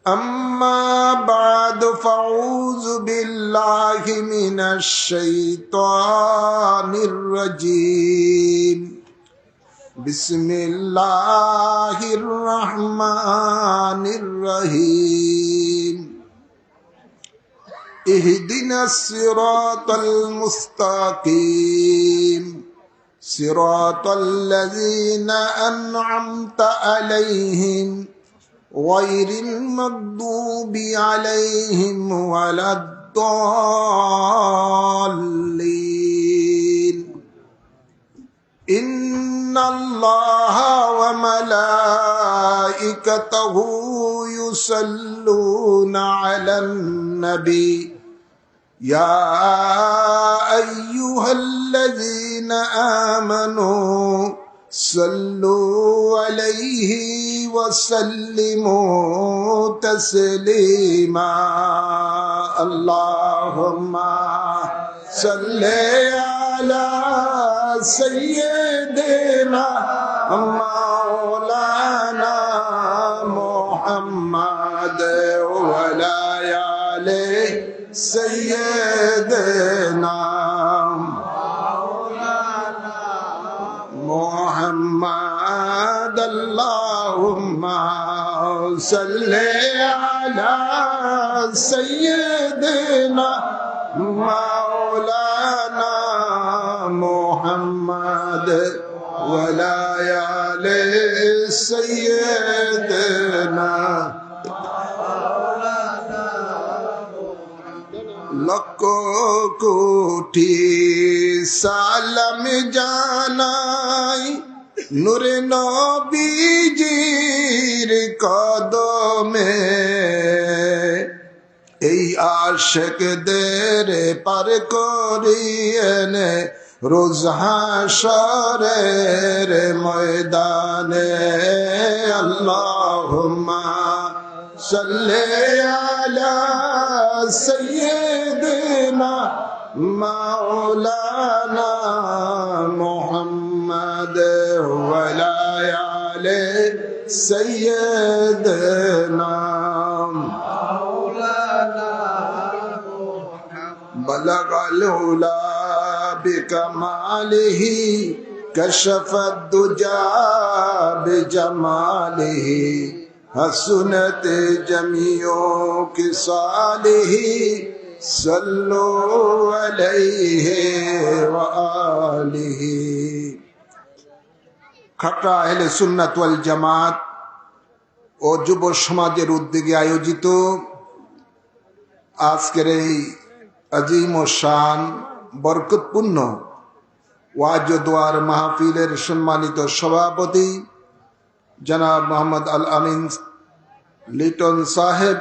أما بعد فأعوذ بالله من الشيطان الرجيم بسم الله الرحمن الرحيم اهدنا الصراط المستقيم صراط الذين أنعمت عليهم غير المغضوب عليهم ولا الضالين إن الله وملائكته يصلون على النبي يا أيها الذين آمنوا صلوا عليه وسلموا تسليما اللهم صل على سيدنا مولانا محمد وعلى آل سيدنا محمد اللهم صل على سيدنا مولانا محمد وعلى آل سيدنا লক্ষ কোটি সালাম জানাই নূরে নবীজির কদমে এই আশিকদের পার করিয়েনে রোজ হাশরের ময়দানে আল্লাহুম্মা সাল্লি আলা সাইয়্যিদিনা মাওলানা মুহাম্মদ ওয়া আলা আলি সাইয়্যিদিনা মাওলানা মুহাম্মদ বালাগাল উলা বিকামালিহি কাশাফাদ দুজা বিজামালিহি حسنت جمیع خصاله صلوا علیہ وآلہ খাটরা আহলে সুন্নাত ওয়াল জামাত ও যুব সমাজের উদ্যোগে আয়োজিত আজকের এই আজিম ও শান বরকতপূর্ণ ওয়াজ ও দোয়ার মাহফিলের সম্মানিত সভাপতি জনাব মোহাম্মদ আল আমিন লিটন সাহেব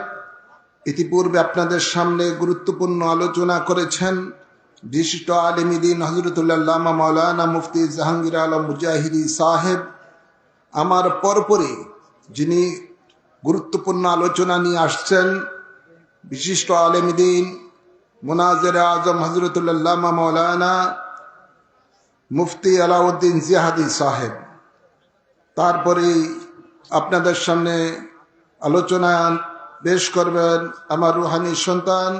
ইতিপূর্বে আপনাদের সামনে গুরুত্বপূর্ণ আলোচনা করেছেন। বিশিষ্ট আলেম দ্বীন হযরতুল আল্লামা মাওলানা মুফতি জাহাঙ্গীর আলম মুজাহিদি সাহেব আমার পরপরই যিনি গুরুত্বপূর্ণ আলোচনা নিয়ে আসছেন, বিশিষ্ট আলেম দ্বীন মুনাজির আজম হযরতুল আল্লামা মাওলানা মুফতি আলাউদ্দিন জিহাদি সাহেব। তারপরে আপনাদের সামনে আলোচনা পেশ করবেন আমার রুহানি সন্তান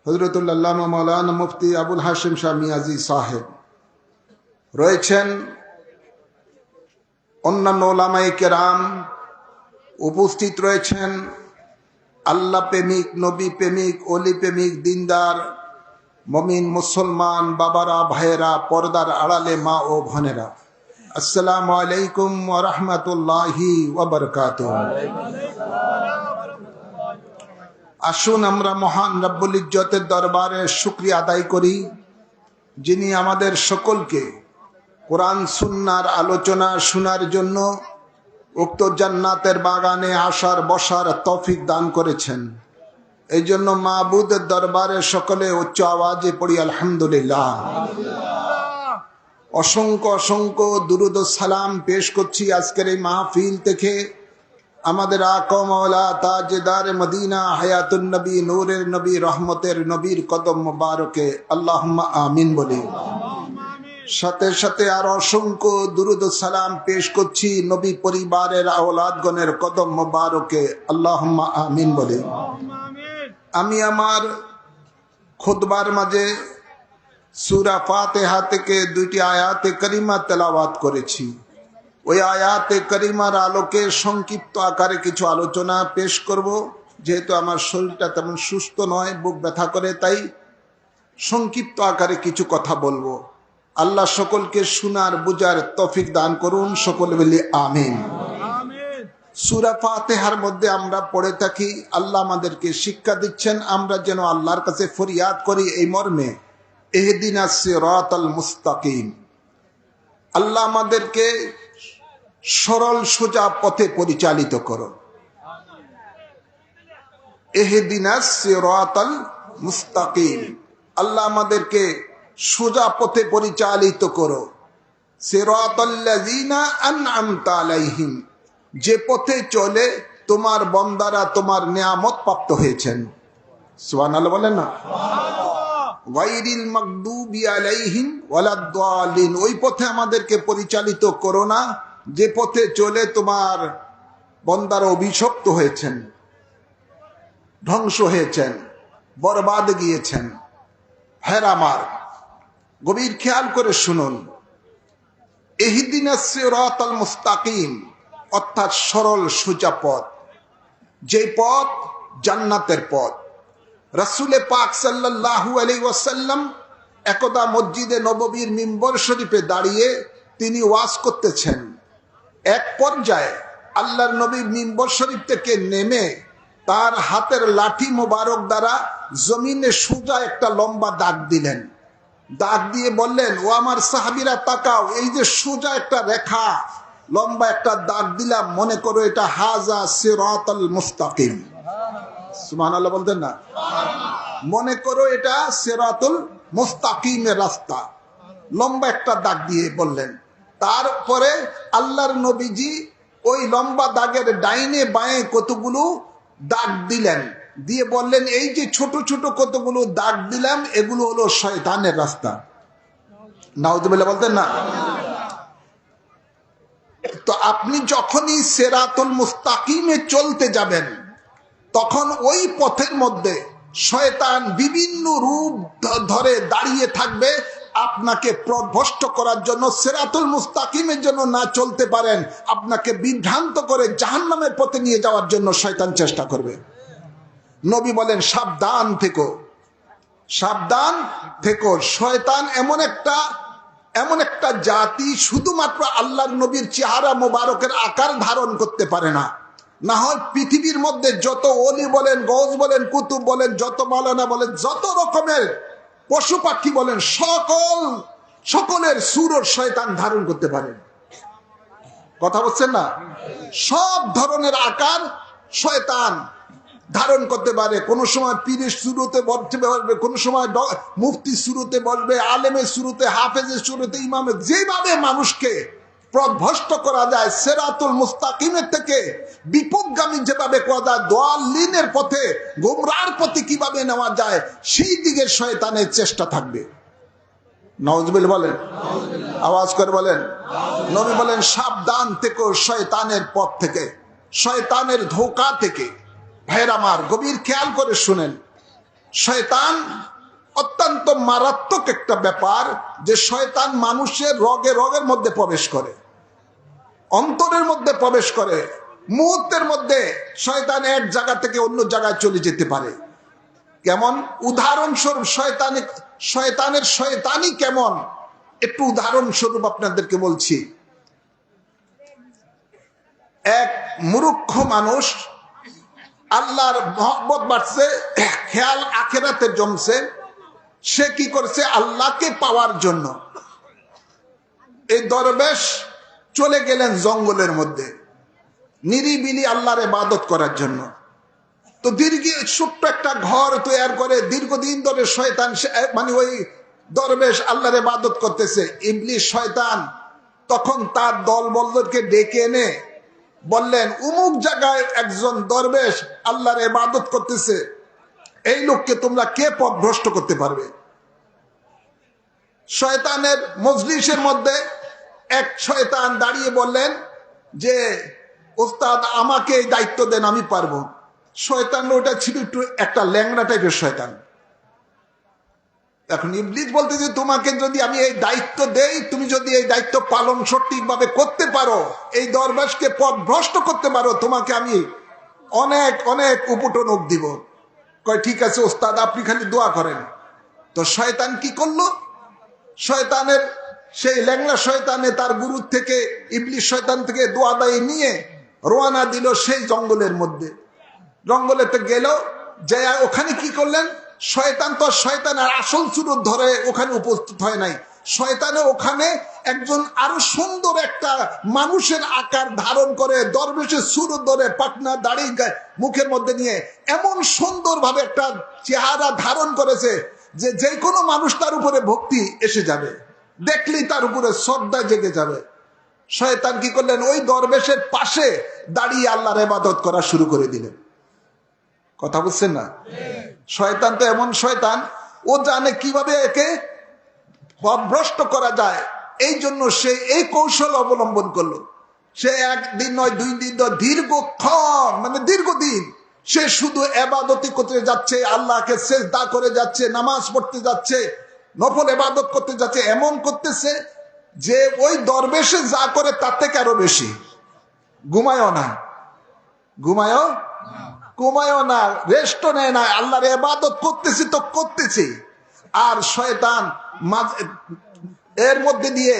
হযরতুল আল্লামা মাওলানা মুফতি আবুল হাশিম শাহ মিয়াজি সাহেব। রয়েছেন অন্যান্য ওলামায়ে কেরাম, উপস্থিত রয়েছেন আল্লাহ প্রেমিক, নবী প্রেমিক, অলি প্রেমিক, দিনদার মুমিন মুসলমান বাবারা, ভাইয়েরা, পর্দার আড়ালে মা ও বোনেরা, আসসালামু আলাইকুম ওয়া রাহমাতুল্লাহি ওয়া বারাকাতুহু। আসুন আমরা মহান রব্বুল ইজ্জতের দরবারে শুকরিয়া আদায় করি, যিনি আমাদের সকলকে কোরআন সুন্নাহর আলোচনা শোনার জন্য উক্ত জান্নাতের বাগানে আসার বসার তৌফিক দান করেছেন। এই জন্য মাবুদের দরবারে সকলে উচ্চ আওয়াজে পড়ি আলহামদুলিল্লাহ। অসংখ্য অসংখ্য দুরুদ ও সালাম পেশ করছি আজকের এই মাহফিল থেকে আমাদের আকা মাওলা তাজদার মদিনা হায়াতুন নবী, নূরের নবী, রহমতের নবীর কদম মুবারকে আল্লাহুম্মা আমিন বলি। সাথে সাথে আর অসংখ্য দুরুদ ও সালাম পেশ করছি নবী পরিবারের আওলাদগণের কদম মোবারকে, আল্লাহুম্মা আমিন বলে। আমি আমার খুতবার মাঝে সূরা ফাতিহা থেকে দুইটি আয়াতে কারিমা তেলাওয়াত করেছি। ওই আয়াতে কারিমার আলোকে সংক্ষিপ্ত আকারে কিছু আলোচনা পেশ করব। যেহেতু আমার শরীরটা তেমন সুস্থ নয়, বুক ব্যথা করে, তাই সংক্ষিপ্ত আকারে কিছু কথা বলবো। আল্লাহ সকলকে শোনার বুঝার তৌফিক দান করুন, সকলে বলি আমিন। সূরা ফাতিহার মধ্যে আমরা পড়ে থাকি, আল্লাহ আমাদেরকে শিক্ষা দিচ্ছেন আমরা যেন আল্লাহর কাছে ফরিয়াদ করি এই মর্মে, ইহদিনাস সিরাতাল মুস্তাকিম। আল্লাহ আমাদেরকে সরল সোজা পথে পরিচালিত করো। ইহদিনাস সিরাতাল মুস্তাকিম, আল্লাহ আমাদেরকে সোজা পথে পরিচালিত করো। সিরাতাল্লাযিনা আন'আমতা আলাইহিম, যে পথে চলে তোমার বান্দারা তোমার নিয়ামত প্রাপ্ত হয়েছেন। সুবহানাল্লাহ বলেন না? গায়রিল মাগদুবি আলাইহিম ওয়ালাদ-দাল্লিন, ওই পথে আমাদেরকে পরিচালিত করো না যে পথে চলে তোমার বান্দারা অভিশপ্ত হয়েছেন, ধ্বংস হয়েছেন, বরবাদ গিয়েছেন। হ্যাঁ আমার গভীর খেয়াল করে শুনুন, ইহদিনাস সিরাতাল মুস্তাকিম অর্থাৎ সরল সোজা পথ, যে পথ জান্নাতের পথ। রাসূলে পাক সাল্লাল্লাহু আলাইহি ওয়াসাল্লাম একদা মসজিদে নববীর মিম্বর শরীফে দাঁড়িয়ে তিনি ওয়াজ করতেছেন। এক পর্যায়ে আল্লাহর নবী মিম্বর শরীফ থেকে নেমে তার হাতের লাঠি মোবারক দ্বারা জমিনে সোজা একটা লম্বা দাগ দিলেন। দাগ দিয়ে বললেন, ও আমার সাহাবীরা তাকাও, এই যে সোজা একটা রেখা, লম্বা একটা দাগ দিলাম, মনে করো এটা হাযা সিরাতাল মুস্তাকিম। সুবহানাল্লাহ বলতেন না? মনে করো এটা সিরাতুল মুস্তাকিমের রাস্তা। লম্বা একটা দাগ দিয়ে বললেন। তারপরে আল্লাহর নবীজি ওই লম্বা দাগের ডাইনে বাঁয়ে কতগুলো দাগ দিলেন, দিয়ে বললেন, এই যে ছোট ছোট কতগুলো দাগ দিলাম এগুলো হলো শয়তানের রাস্তা। নাউযুবিল্লাহ বলতেন না? তো আপনি যখনই সিরাতুল মুস্তাকিমে চলতে যাবেন তখন ওই পথের মধ্যে শয়তান বিভিন্ন রূপ ধরে দাঁড়িয়ে থাকবে আপনাকে পথভ্রষ্ট করার জন্য। সিরাতুল মুস্তাকিমের জন্য না চলতে পারেন, আপনাকে বিভ্রান্ত করে জাহান্নামের পথে নিয়ে যাওয়ার জন্য শয়তান চেষ্টা করবে। নবী বলেন, সাবধান থেকো, সাবধান থেকো। শয়তান এমন একটা জাতি, শুধুমাত্র আল্লাহর নবীর চেহারা মোবারকের আকার ধারণ করতে পারে না। না হয় পৃথিবীর মধ্যে যত ওলি বলেন, গৌস বলেন, কুতুব বলেন, যত মাওলানা বলেন, যত রকমের পশু পাখি বলেন, সকলের সুরর শয়তান ধারণ করতে পারে। কথা বলছেন না? সব ধরনের আকার শয়তান ধারণ করতে পারে। কোন সময় পীরের শুরুতে বলবে, কোন সময় মুফতি শুরুতে বলবে, আলেমের শুরুতে, হাফেজের শুরুতে, ইমামের, যেভাবে মানুষকে পথভ্রষ্ট করা যায়, সিরাতুল মুস্তাকিমের থেকে বিপদগামী যেভাবে করা যায়, দাল্লিনের পথে, গোমরার পথে কিভাবে নেওয়া যায়, সেই দিকে শয়তানের চেষ্টা থাকবে। নাউযুবিল্লাহ বলেন, আওয়াজ করে বলেন। নবী বলেন, সাবধান থেকো শয়তানের পথ থেকে, শয়তানের ধোঁকা থেকে। ভাইয়ের আমার গভীর খেয়াল করে শুনেন, শয়তান অত্যন্ত মারাত্মক একটা ব্যাপার, যে শয়তান মানুষের রগের মধ্যে প্রবেশ করে, অন্তরের মধ্যে প্রবেশ করে। মুহূর্তের মধ্যে শয়তান এক জায়গা থেকে অন্য জায়গায় চলে যেতে পারে। কেমন? উদাহরণস্বরূপ শয়তানের শয়তানি কেমন, একটু উদাহরণস্বরূপ আপনাদেরকে বলছি। এক মূর্খ মানুষ, আল্লাহর মহব্বত বাড়ছে, খেয়াল আখিরাতে জমছে, সে কি করছে? আল্লাহকে পাওয়ার জন্য এই দরবেশ চলে গেলেন জঙ্গলের মধ্যে নিরিবিলি আল্লাহর ইবাদত করার জন্য। তো ছোট্ট একটা ঘর তৈরি করে দীর্ঘদিন ধরে শয়তান, মানে ওই দরবেশ আল্লাহর ইবাদত করতেছে। ইবলিস শয়তান তখন তার দলবলদেরকে ডেকে এনে বললেন, উমুক জায়গায় একজন দরবেশ আল্লাহর ইবাদত করতেছে, এই লোককে তোমরা কে পথভ্রষ্ট করতে পারবে? শয়তানের মজলিসের মধ্যে এক শয়তান দাঁড়িয়ে বললেন যে ওস্তাদ আমাকে এই দায়িত্ব দেন, আমি পারবো। শয়তান ওটা ছিল একটু একটা ল্যাংড়া টাইপের শয়তান। এখন ইবলিস বলতে যে তোমাকে যদি আমি এই দায়িত্ব দেই, তুমি যদি এই দায়িত্ব পালন সঠিকভাবে করতে পারো, এই দরবেশকে পথভ্রষ্ট করতে পারো, তোমাকে আমি অনেক অনেক উপটনক দিব। কয় ঠিক আছে ওস্তাদ, আপনি খালি দোয়া করেন। তো শয়তান কি করলো? শয়তানের সেই ল্যাংড়া শয়তানে তার গুরুর থেকে, ইবলিস শয়তান থেকে দোয়া দায়ী নিয়ে রওনা দিল সেই জঙ্গলের মধ্যে। জঙ্গলেতে গেল, যে ওখানে কি করলেন? শয়তান তো শয়তানের আসল সুরত ধরে ওখানে উপস্থিত হয় নাই। শয়তানে ওখানে একজন আরো সুন্দর একটা মানুষের আকার ধারণ করে, দরবেশের সুরত ধরে, পাটনা দাড়ি মুখের মধ্যে নিয়ে এমন সুন্দরভাবে একটা চেহারা ধারণ করেছে যে যে কোনো মানুষ তার উপরে ভক্তি এসে যাবে, দেখলেই তার উপরে শ্রদ্ধা জেগে যাবে। শয়তান কি করলেন? ওই দরবেশের পাশে দাঁড়িয়ে আল্লাহর ইবাদত করা শুরু করে দিলেন। কথা বুঝছেন না? শয়তান তো এমন শয়তান, ও জানে কিভাবে একে পথভ্রষ্ট করা যায়। এই জন্য সে এই কৌশল অবলম্বন করলো। সে একদিন নয়, 2 দিন নয়, দীর্ঘক্ষণ মানে দীর্ঘদিন সে শুধু ইবাদতই করতে যাচ্ছে, আল্লাহকে সিজদা করে যাচ্ছে, নামাজ পড়তে যাচ্ছে, নফল ইবাদত করতে যাচ্ছে। এমন করতেছে যে ওই দরবেশে যা করে তার থেকে আরো বেশি। ঘুমায়ও না, ঘুমায়ও না, রেস্টও নেয় না, আল্লাহর ইবাদত করতেছি তো করতেছি। আর শয়তান এর মধ্যে দিয়ে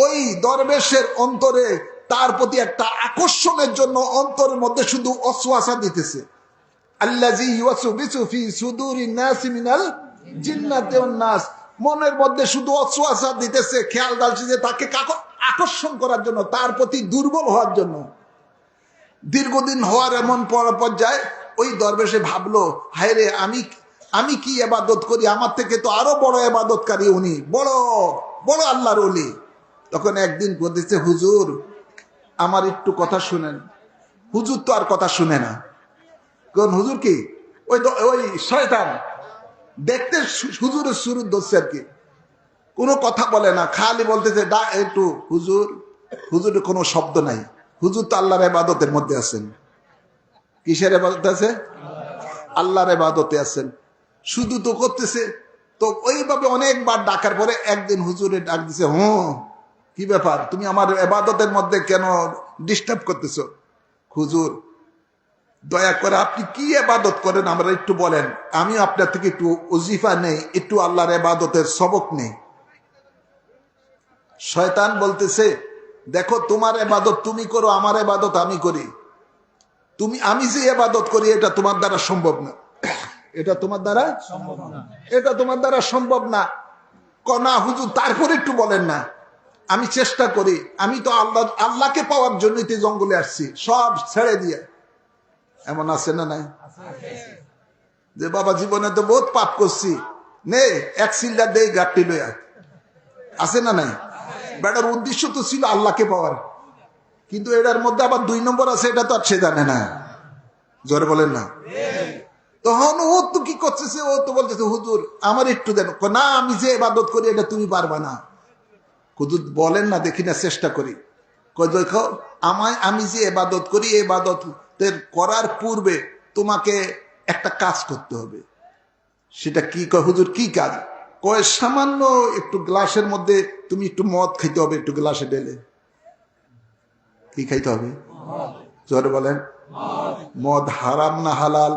ওই দরবেশের অন্তরে তার প্রতি একটা আকর্ষণের জন্য অন্তরের মধ্যে শুধু ওয়াসওয়াসা দিতেছে। আল্লাযী ইউওয়াসবিসু ফি সুদুরিন নাসি মিনাল জিন্নাতি ওয়ান নাস, মনের মধ্যে শুধু ওয়াসওয়াসা দিতেছে, খেয়াল রাখছে যে তাকে আকর্ষণ করার জন্য, তার প্রতি দুর্বল হওয়ার জন্য। দীর্ঘদিন হওয়ার এমন পর্যায়ে ওই দরবেশে ভাবলো, হায় রে, আমি কি ইবাদত করি, আমার থেকে তো আরো বড় ইবাদতকারী উনি, বড় বড় আল্লাহর ওলি। তখন একদিন বলতেছে, হুজুর আমার একটু কথা শুনেন। হুজুর তো আর কথা শুনে না। কোন হুজুর? কি ওই শয়তান দেখতে হুজুরের শুরু ধরছে আর কি, কোনো কথা বলে না, খালি বলতেছে একটু হুজুর। হুজুরের কোনো শব্দ নাই। হুজুর তো আল্লাহর ইবাদতের মধ্যে আছেন। কিসের ইবাদতে আছে? আল্লাহর ইবাদতে আছেন। শুধু তো করতেছে। তো ওইভাবে অনেকবার ডাকার পরে একদিন হুজুরে ডাক দিছে, কি ব্যাপার, তুমি আমার ইবাদতের মধ্যে কেন ডিস্টার্ব করতেছো? হুজুর দয়া করে আপনি কি ইবাদত করেন আমরা একটু বলেন, আমি আপনার থেকে একটু ওজিফা নেই, একটু আল্লাহর ইবাদতের সবক নেই। শয়তান বলতেছে, দেখো তোমার ইবাদত তুমি করো, আমার ইবাদত আমি করি। আমি যে ইবাদত করি এটা তোমার দ্বারা সম্ভব না, এটা তোমার দ্বারা সম্ভব না। না হুজুর তারপরে একটু বলেন না, আমি চেষ্টা করি, আমি তো আল্লাহকে পাওয়ার জন্যই তো জঙ্গলে আসছি, সব ছেড়ে দিয়ে। এমন আছে না নাই? যে বাবা জীবনে তো বহুত পাপ করছি, নে এক সিল্লা দেই গাট্টি লইয়া। আছে না নাই? বেটার উদ্দেশ্য তো ছিল আল্লাহকে পাওয়ার, কিন্তু এটার মধ্যে আবার 2 নম্বর আছে, এটা তো আর সে জানে না। জোরে বলেন না। তখন ও তো কি করতেছে, ও তো বলতেছে হুজুর আমার একটু দেন। না আমি যে ইবাদত করি এটা তুমি পারবা না। হুজুর বলেন না, দেখি না, চেষ্টা করি। দেখো আমি যে ইবাদত করি, ইবাদতের করার পূর্বে তোমাকে একটা কাজ করতে হবে। সেটা কি? কয় হুজুর কি কাজ? কয় সামান্য একটু গ্লাসের মধ্যে তুমি একটু মদ খাইতে হবে, একটু গ্লাসে ঢেলে। কি খাইতে হবে? জোরে বলেন। মদ হারাম না হালাল?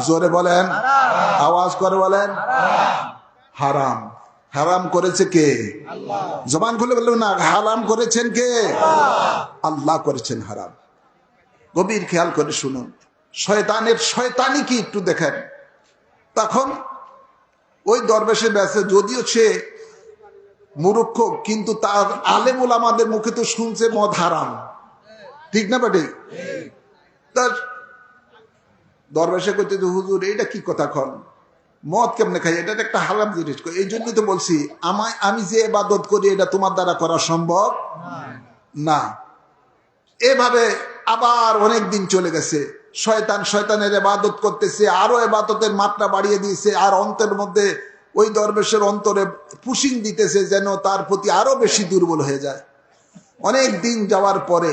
জোরে বলেন, আওয়াজ করে বলেন। হারাম। হারাম করেছে কে? জবান খুলে বললেন না, হারাম করেছেন কে? আল্লাহ করেছেন হারাম। গভীর খেয়াল করে শুনুন, শয়তানের শয়তানি কি একটু দেখেন। তখন ওই দরবেশের ব্যাসে, যদিও সে মূর্খ, কিন্তু তার আলেম ওলামাদের মুখে তো শুনছে মদ হারাম, ঠিক না বেটে? তার দরবেশে করতে, হুজুর এইটা কি কথা কন, মদ কেমনে খাই, এটা একটা হারাম জিনিস। এই জন্যই তো বলছি আমি যে ইবাদত করি এটা তোমার দ্বারা করা সম্ভব না। এভাবে আবার অনেক দিন চলে গেছে। শয়তানের ইবাদত করতেছে, আরো ইবাদতের মাত্রা বাড়িয়ে দিয়েছে, আর অন্তরের মধ্যে ওই দরবেশের অন্তরে পুশিং দিতেছে যেন তার প্রতি আরো বেশি দুর্বল হয়ে যায়। অনেক দিন যাওয়ার পরে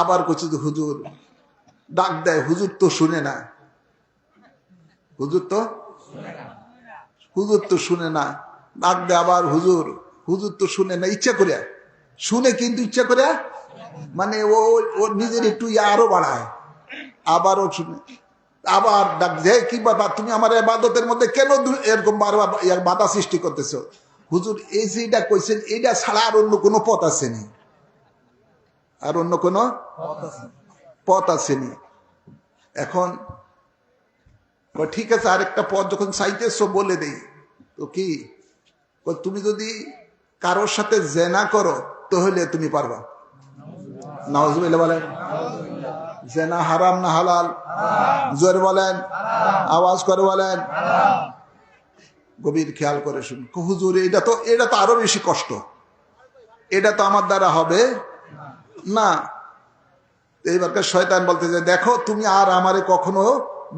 আবার কিছু হুজুর ডাক দেয়, হুজুর তো শুনে না, হুজুর তো শুনে না, ডাক দেয় আবার, হুজুর তো শুনে না, ইচ্ছা করে শুনে কিন্তু ইচ্ছা করে মানে ও নিজের একটু আরো বাড়ায়, আবারও শুনে, আবার ডাক দেয়, কি বাবা তুমি আমার ইবাদতের মধ্যে কেন এরকম বারবার বাধা সৃষ্টি করতেছো? হুজুর এই যেটা কইছেন এটা ছাড়া আর অন্য কোনো পথ আসেনি, আর অন্য কোনো পথ আসেনি। এখন ঠিক আছে, আরেকটা পথ যখন চাইতেছো বলে দেই। তো কি, তুমি যদি কারোর সাথে জেনা করো তাহলে তুমি পারবা? নাউজুবিল্লাহ বলেন। জেনা হারাম না হালাল? জোরে বলেন, আওয়াজ করে বলেন। গভীর খেয়াল করে শুনুন। হুজুর এটা তো আরো বেশি কষ্ট, এটা তো আমার দ্বারা হবে না। এইবারকার শয়তান বলতে যে দেখো তুমি আর আমারে কখনো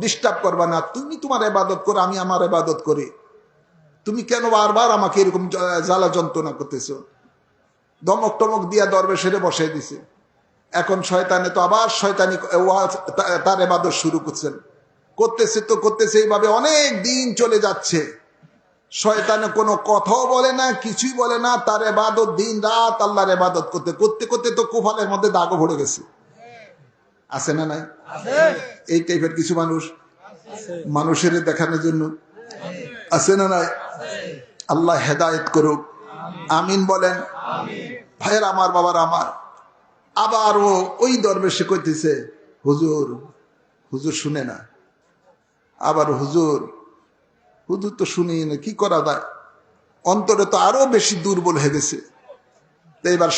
ডিস্টার্ব করবা না, তুমি তোমার ইবাদত করো, আমি আমার ইবাদত করি, তুমি কেন বারবার আমাকে এরকম জ্বালা যন্ত্রণা করতেছো? ধমক টমক দিয়া দরবেশের বসাই দিছে। এখন শয়তানে তো আবার শয়তানি তার ইবাদত শুরু করতেছে এইভাবে অনেক দিন চলে যাচ্ছে। শয়তানে কোনো কথাও বলে না, কিছুই বলে না, তার ইবাদত দিন রাত আল্লাহর ইবাদত করতে করতে করতে তো কোফালের মধ্যে দাগও ভরে গেছে। আছে না নাই? এই টাইপের কিছু মানুষের দেখানোর জন্য আছে না নাই? আল্লাহ হেদায়েত করুক, আমিন বলেন। ভাইয়ের আমার, বাবার আমার, আবার ওই দরবেশে কইতেছে হুজুর শুনে না, আবার হুজুর তো শুনি না, কি করা যায়? অন্তরে তো আরো বেশি দুর্বল হয়ে গেছে। তো এবার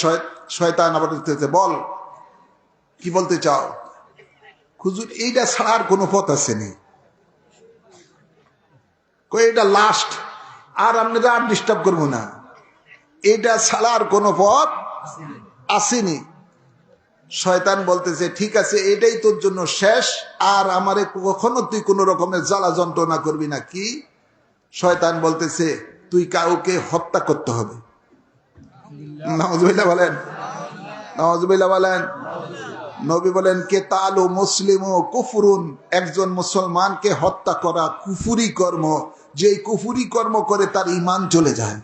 শয়তান আবার বল কি বলতে চাও? হুজুর এইটা ছাড়ার কোনো পথ আসেনি, এটা লাস্ট, আর আপনারা আর ডিস্টার্ব করবো না, এটা ছাড়ার কোনো পথ আসেনি। শয়তান বলতেছে ঠিক আছে, এটাই তোর জন্য শেষ, আর আমারে কখনো তুই কোনো রকমের জ্বালা যন্ত্রণা করবি না। কি? শয়তান বলতেছে তুই কাউকে হত্যা করতে হবে। নাউজুবিল্লাহ বলেন, নাউজুবিল্লাহ বলেন। নবী বলেন কে তালু মুসলিম ও কুফরুন, একজন মুসলমানকে হত্যা করা কুফুরি কর্ম, যে কুফুরি কর্ম করে তার ঈমান চলে যায়।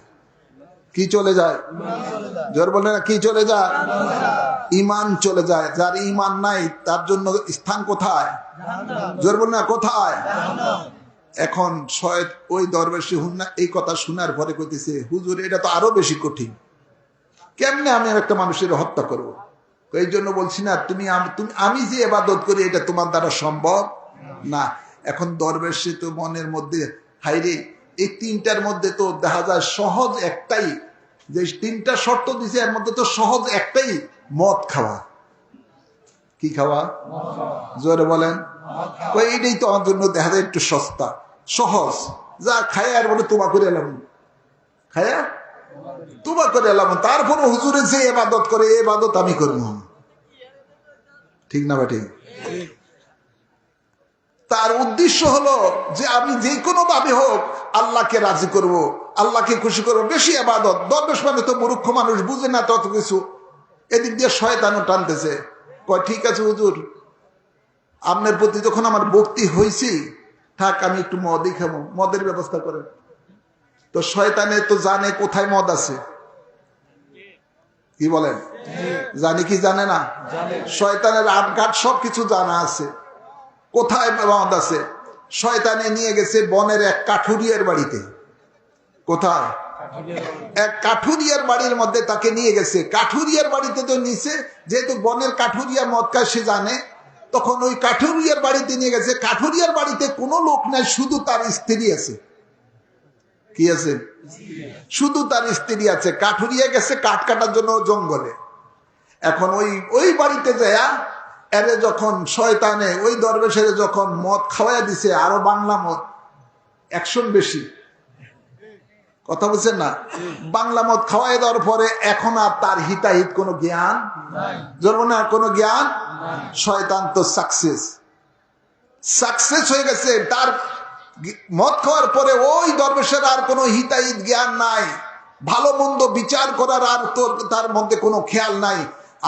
কি চলে যায়? জোর বলে না, কি চলে যায়? ঈমান চলে যায়। যার ঈমান নাই তার জন্য স্থান কোথায়? জোর বলে না, কোথায়? এখন ওই দরবেশী এই কথা শোনার পরে কইতেছে হুজুর এটা তো আরো বেশি কঠিন, কেমনে আমি একটা মানুষের হত্যা করব? এই জন্য বলছি না, আমি যে ইবাদত করি এটা তোমার দ্বারা সম্ভব না। এখন দরবেশে তো মনের মধ্যে হাইরে, এই তিনটার মধ্যে তো দেখা যায় সহজ একটাই, যে তিনটা শর্ত দিছে এর মধ্যে তো সহজ একটাই, মদ খাওয়া। কি খাওয়া? জোরে বলেন। এইটাই তো আমার জন্য দেখা যায় একটু সস্তা সহজ, যা খায় আর বলে তোমা করে এলাম, খায়া তোমা করে এলাম, তারপর হুজুরে যে ইবাদত করে এই ইবাদত আমি করবো। ঠিক না বেটি? তার উদ্দেশ্য হলো যে আমি যে কোনো ভাবে হোক আল্লাহকে রাজি করব, আল্লাহকে খুশি করবো, বেশি ইবাদত। দরবেশ মানে তো মূর্খ মানুষ, বুঝে না তত কিছু। এদিক দিয়ে শয়তানও টানতেছে, কয় ঠিক আছে হুজুর আপনার প্রতি যখন আমার ভক্তি হয়েছি, থাক আমি একটু মদই খাবো, মদের ব্যবস্থা করেন। তো শয়তানে তো জানে কোথায় মদ আছে। কি বলেন? জানি কি জানে না? শয়তানের আটঘাট সবকিছু জানা আছে, কোথায় মদ আছে। শয়তানে নিয়ে গেছে বনের এক কাঠুরিয়ার বাড়িতে। কোথায়? এক কাঠুরিয়ার বাড়ির মধ্যে তাকে নিয়ে গেছে। কাঠুরিয়ার বাড়িতে তো নিছে, যেহেতু বনের কাঠুরিয়া মদ খায় সে জানে, তখন ওই কাঠুরিয়ার বাড়িতে নিয়ে গেছে। কাঠুরিয়ার বাড়িতে কোনো লোক নাই, শুধু তার স্ত্রী আছে। কি আছে? শুধু তার স্ত্রী আছে। কাঠুরিয়া গেছে কাঠ কাটার জন্য জঙ্গলে। এখন ওই বাড়িতে যায়া এরে যখন শয়তানে ওই দরবেশের যখন মদ খাওয়াইয়া দিছে, আরো বাংলা মদ, অ্যাকশন বেশি, কথা বলছেন না? বাংলা মদ খাওয়াই দেওয়ার পরে এখন আর তার হিতাহিত কোনো জ্ঞান, জন্ম না কোনো জ্ঞান। শয়তান তো সাকসেস হয়ে গেছে। তার মদ খাওয়ার পরে ওই দরবেশের আর কোনো হিতাহিত জ্ঞান নাই, ভালো মন্দ বিচার করার আর তার মধ্যে কোনো খেয়াল নাই।